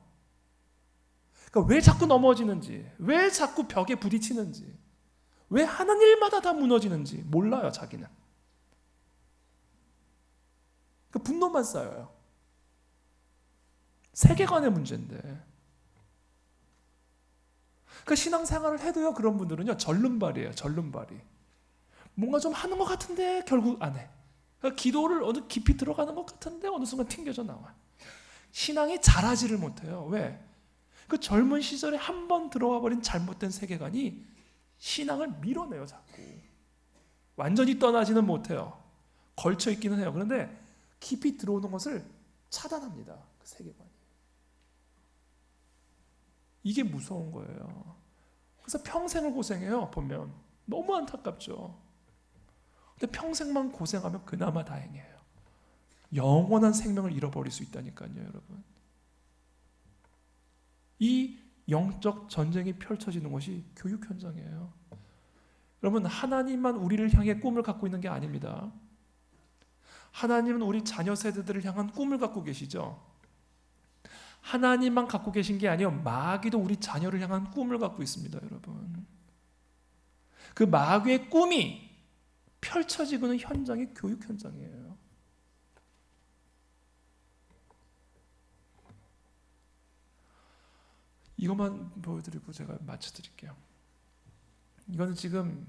그러니까 왜 자꾸 넘어지는지, 왜 자꾸 벽에 부딪히는지, 왜 하는 일마다 다 무너지는지 몰라요, 자기는. 그 분노만 쌓여요. 세계관의 문제인데. 그러니까 신앙생활을 해도요, 그런 분들은요, 절름발이에요, 절름발이. 뭔가 좀 하는 것 같은데 결국 안 해. 그러니까 기도를 어느 깊이 들어가는 것 같은데 어느 순간 튕겨져 나와요. 신앙이 자라지를 못해요. 왜? 그 젊은 시절에 한 번 들어와 버린 잘못된 세계관이 신앙을 밀어내요, 자꾸. 완전히 떠나지는 못해요. 걸쳐 있기는 해요. 그런데 깊이 들어오는 것을 차단합니다, 그 세계관이. 이게 무서운 거예요. 그래서 평생을 고생해요, 보면. 너무 안타깝죠. 근데 평생만 고생하면 그나마 다행이에요. 영원한 생명을 잃어버릴 수 있다니까요, 여러분. 이 영적 전쟁이 펼쳐지는 것이 교육 현장이에요. 여러분, 하나님만 우리를 향해 꿈을 갖고 있는 게 아닙니다. 하나님은 우리 자녀 세대들을 향한 꿈을 갖고 계시죠. 하나님만 갖고 계신 게 아니요, 마귀도 우리 자녀를 향한 꿈을 갖고 있습니다, 여러분. 그 마귀의 꿈이 펼쳐지고 있는 현장이 교육 현장이에요. 이것만 보여드리고 제가 마쳐드릴게요. 이거는 지금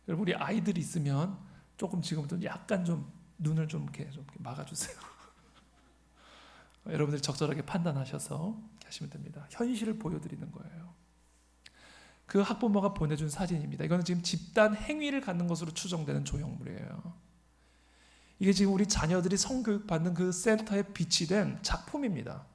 여러분, 우리 아이들이 있으면 조금 지금부터 약간 좀 눈을 좀 이렇게 막아주세요. 여러분들이 적절하게 판단하셔서 하시면 됩니다. 현실을 보여드리는 거예요. 그 학부모가 보내준 사진입니다. 이거는 지금 집단 행위를 갖는 것으로 추정되는 조형물이에요. 이게 지금 우리 자녀들이 성교육 받는 그 센터에 비치된 작품입니다.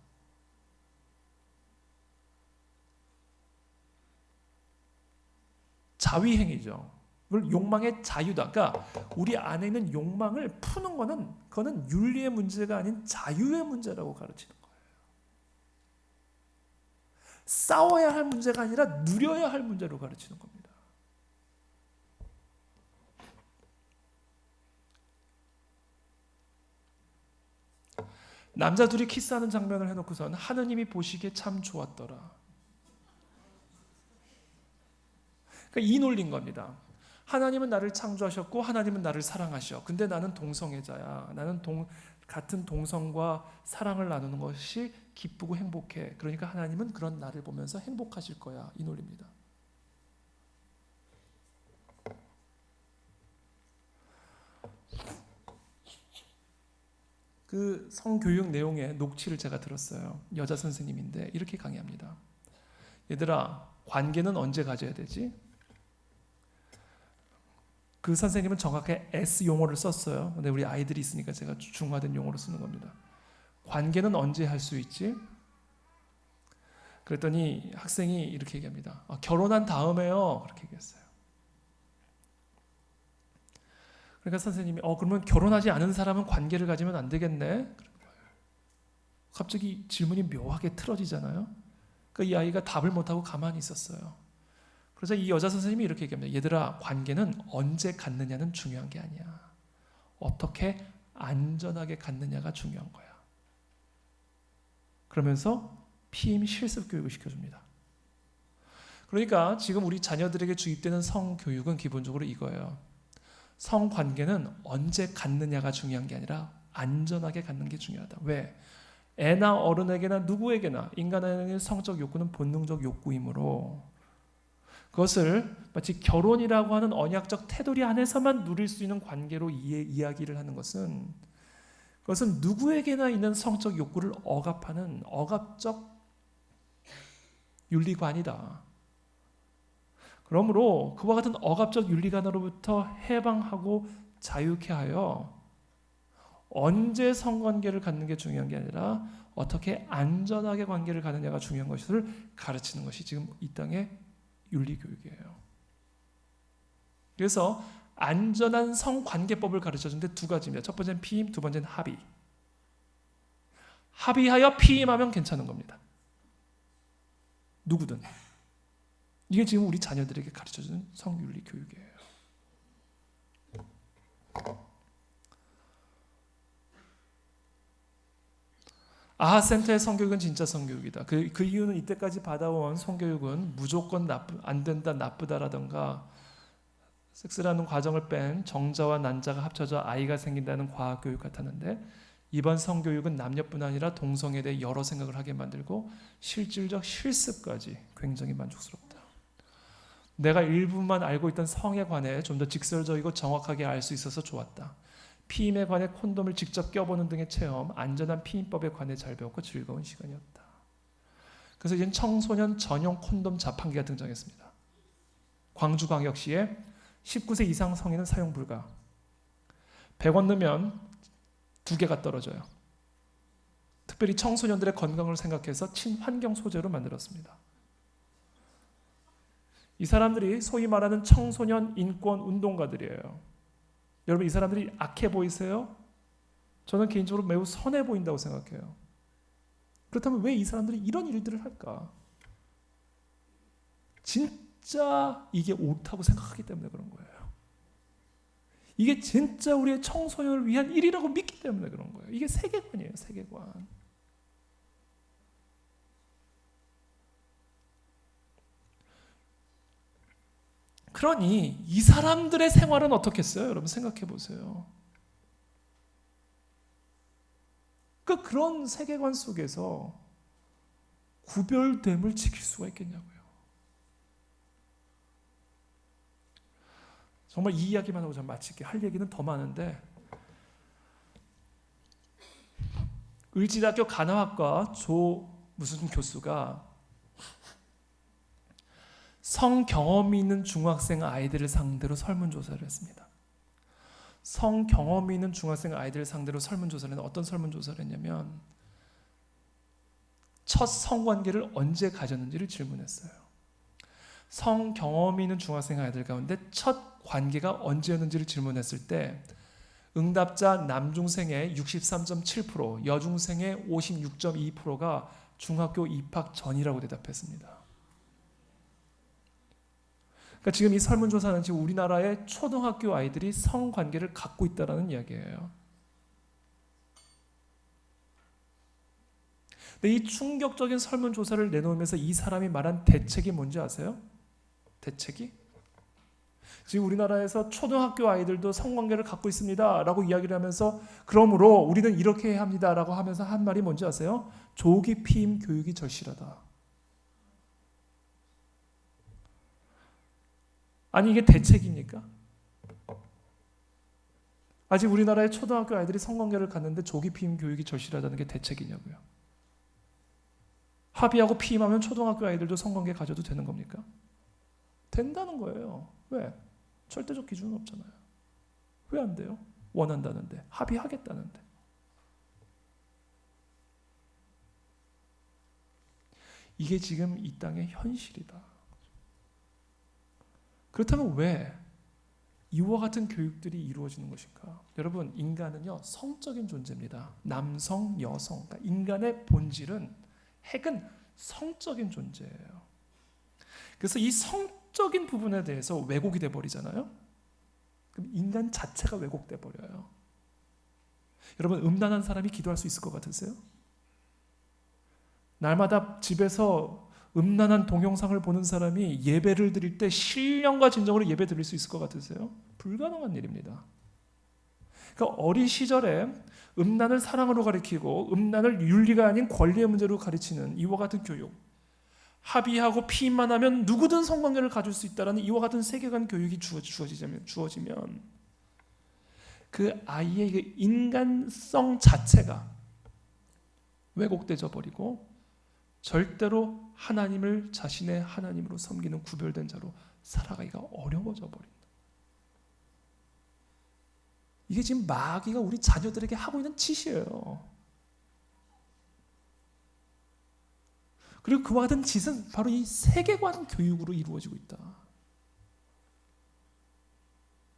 자위행위죠. 욕망의 자유다. 그러니까 우리 안에 있는 욕망을 푸는 거는, 그거는 윤리의 문제가 아닌 자유의 문제라고 가르치는 거예요. 싸워야 할 문제가 아니라 누려야 할 문제로 가르치는 겁니다. 남자 둘이 키스하는 장면을 해놓고선 하느님이 보시기에 참 좋았더라. 그러니까 이 논리인 겁니다. 하나님은 나를 창조하셨고 하나님은 나를 사랑하셔. 근데 나는 동성애자야. 나는 같은 동성과 사랑을 나누는 것이 기쁘고 행복해. 그러니까 하나님은 그런 나를 보면서 행복하실 거야. 이 논리입니다. 그 성교육 내용의 녹취를 제가 들었어요. 여자 선생님인데 이렇게 강의합니다. 얘들아, 관계는 언제 가져야 되지? 그 선생님은 정확하게 S 용어를 썼어요. 근데 우리 아이들이 있으니까 제가 중화된 용어로 쓰는 겁니다. 관계는 언제 할 수 있지? 그랬더니 학생이 이렇게 얘기합니다. 결혼한 다음에요. 그렇게 얘기했어요. 그러니까 선생님이 그러면 결혼하지 않은 사람은 관계를 가지면 안 되겠네? 그런 거예요. 갑자기 질문이 묘하게 틀어지잖아요. 그러니까 이 아이가 답을 못하고 가만히 있었어요. 그래서 이 여자 선생님이 이렇게 얘기합니다. 얘들아, 관계는 언제 갖느냐는 중요한 게 아니야. 어떻게 안전하게 갖느냐가 중요한 거야. 그러면서 피임 실습 교육을 시켜줍니다. 그러니까 지금 우리 자녀들에게 주입되는 성교육은 기본적으로 이거예요. 성관계는 언제 갖느냐가 중요한 게 아니라 안전하게 갖는 게 중요하다. 왜? 애나 어른에게나 누구에게나 인간의 성적 욕구는 본능적 욕구이므로 그것을 마치 결혼이라고 하는 언약적 테두리 안에서만 누릴 수 있는 관계로 이야기를 하는 것은 그것은 누구에게나 있는 성적 욕구를 억압하는 억압적 윤리관이다. 그러므로 그와 같은 억압적 윤리관으로부터 해방하고 자유케 하여 언제 성관계를 갖는 게 중요한 게 아니라 어떻게 안전하게 관계를 가느냐가 중요한 것을 가르치는 것이 지금 이 땅의 윤리교육이에요. 그래서 안전한 성관계법을 가르쳐주는데 두 가지입니다. 첫 번째는 피임, 두 번째는 합의. 합의하여 피임하면 괜찮은 겁니다. 누구든. 이게 지금 우리 자녀들에게 가르쳐주는 성윤리 교육이에요. 아하센터의 성교육은 진짜 성교육이다. 그 이유는 이때까지 받아온 성교육은 무조건 안 된다, 나쁘다라던가 섹스라는 과정을 뺀 정자와 난자가 합쳐져 아이가 생긴다는 과학교육 같았는데 이번 성교육은 남녀뿐 아니라 동성애에 대해 여러 생각을 하게 만들고 실질적 실습까지 굉장히 만족스럽다. 내가 일부만 알고 있던 성에 관해 좀 더 직설적이고 정확하게 알 수 있어서 좋았다. 피임에 관해 콘돔을 직접 껴보는 등의 체험, 안전한 피임법에 관해 잘 배웠고 즐거운 시간이었다. 그래서 이제 청소년 전용 콘돔 자판기가 등장했습니다. 광주광역시에 19세 이상 성인은 사용 불가. 100원 넣으면 2개가 떨어져요. 특별히 청소년들의 건강을 생각해서 친환경 소재로 만들었습니다. 이 사람들이 소위 말하는 청소년 인권 운동가들이에요. 여러분, 이 사람들이 악해 보이세요? 저는 개인적으로 매우 선해 보인다고 생각해요. 그렇다면 왜 이 사람들이 이런 일들을 할까? 진짜 이게 옳다고 생각하기 때문에 그런 거예요. 이게 진짜 우리의 청소년을 위한 일이라고 믿기 때문에 그런 거예요. 이게 세계관이에요, 세계관. 그러니 이 사람들의 생활은 어떻겠어요? 여러분 생각해 보세요. 그런 세계관 속에서 구별됨을 지킬 수가 있겠냐고요. 정말 이 이야기만 하고 전 마칠게요. 할 얘기는 더 많은데 을지대학교 간호학과 무슨 교수가 성 경험이 있는 중학생 아이들을 상대로 설문조사를 했습니다. 성 경험이 있는 중학생 아이들을 상대로 설문조사를 했는데 어떤 설문조사를 했냐면 첫 성관계를 언제 가졌는지를 질문했어요. 성 경험이 있는 중학생 아이들 가운데 첫 관계가 언제였는지를 질문했을 때 응답자 남중생의 63.7%, 여중생의 56.2%가 중학교 입학 전이라고 대답했습니다. 그러니까 지금 이 설문조사는 지금 우리나라의 초등학교 아이들이 성관계를 갖고 있다는 이야기예요. 근데 이 충격적인 설문조사를 내놓으면서 이 사람이 말한 대책이 뭔지 아세요? 대책이? 지금 우리나라에서 초등학교 아이들도 성관계를 갖고 있습니다 라고 이야기를 하면서 그러므로 우리는 이렇게 해야 합니다 라고 하면서 한 말이 뭔지 아세요? 조기 피임 교육이 절실하다. 아니 이게 대책입니까? 아직 우리나라의 초등학교 아이들이 성관계를 갖는데 조기 피임 교육이 절실하다는 게 대책이냐고요. 합의하고 피임하면 초등학교 아이들도 성관계 가져도 되는 겁니까? 된다는 거예요. 왜? 절대적 기준은 없잖아요. 왜 안 돼요? 원한다는데, 합의하겠다는데. 이게 지금 이 땅의 현실이다. 그렇다면 왜 이와 같은 교육들이 이루어지는 것인가? 여러분, 인간은요 성적인 존재입니다. 남성, 여성. 그러니까 인간의 본질은 핵은 성적인 존재예요. 그래서 이 성적인 부분에 대해서 왜곡이 돼 버리잖아요. 그럼 인간 자체가 왜곡돼 버려요. 여러분, 음란한 사람이 기도할 수 있을 것 같으세요? 날마다 집에서 음란한 동영상을 보는 사람이 예배를 드릴 때 신령과 진정으로 예배 드릴 수 있을 것 같으세요? 불가능한 일입니다. 그러니까 어린 시절에 음란을 사랑으로 가리키고 음란을 윤리가 아닌 권리의 문제로 가르치는 이와 같은 교육, 합의하고 피임만 하면 누구든 성관계를 가질 수 있다는 이와 같은 세계관 교육이 주어지면 그 아이의 그 인간성 자체가 왜곡되어 버리고 절대로 하나님을 자신의 하나님으로 섬기는 구별된 자로 살아가기가 어려워져 버린다. 이게 지금 마귀가 우리 자녀들에게 하고 있는 짓이에요. 그리고 그와 같은 짓은 바로 이 세계관 교육으로 이루어지고 있다.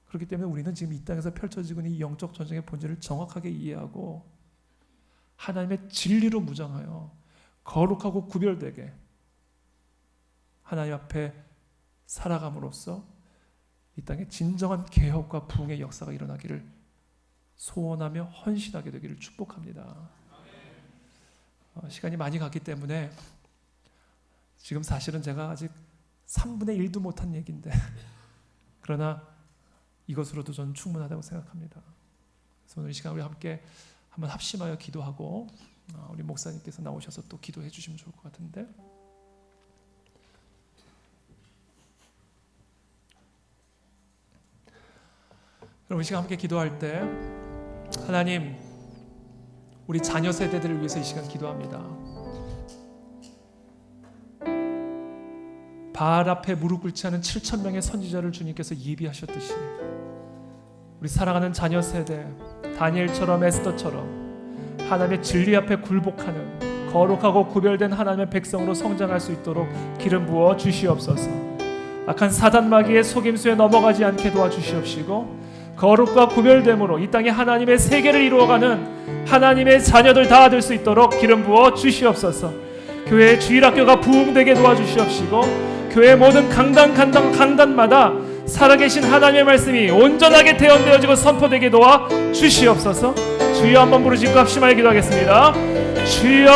그렇기 때문에 우리는 지금 이 땅에서 펼쳐지고 있는 이 영적 전쟁의 본질을 정확하게 이해하고 하나님의 진리로 무장하여 거룩하고 구별되게 하나님 앞에 살아감으로써 이 땅에 진정한 개혁과 부흥의 역사가 일어나기를 소원하며 헌신하게 되기를 축복합니다. 시간이 많이 갔기 때문에 지금 사실은 제가 아직 3분의 1도 못한 얘기인데 그러나 이것으로도 저는 충분하다고 생각합니다. 그래서 오늘 이 시간 우리 함께 한번 합심하여 기도하고 우리 목사님께서 나오셔서 또 기도해 주시면 좋을 것 같은데, 여러분 이 시간 함께 기도할 때 하나님, 우리 자녀 세대들을 위해서 이 시간 기도합니다. 바알 앞에 무릎 꿇지 않은 7,000명의 선지자를 주님께서 예비하셨듯이 우리 사랑하는 자녀 세대, 다니엘처럼 에스더처럼 하나님의 진리 앞에 굴복하는 거룩하고 구별된 하나님의 백성으로 성장할 수 있도록 기름 부어 주시옵소서. 악한 사단 마귀의 속임수에 넘어가지 않게 도와주시옵시고 거룩과 구별됨으로 이 땅에 하나님의 세계를 이루어가는 하나님의 자녀들 다 될 수 있도록 기름 부어 주시옵소서. 교회의 주일학교가 부흥되게 도와주시옵시고 교회의 모든 강단마다 살아계신 하나님의 말씀이 온전하게 대언되어지고 선포되게 도와 주시옵소서. 주여 한번 부르시고 합심하여 기도하겠습니다. 주여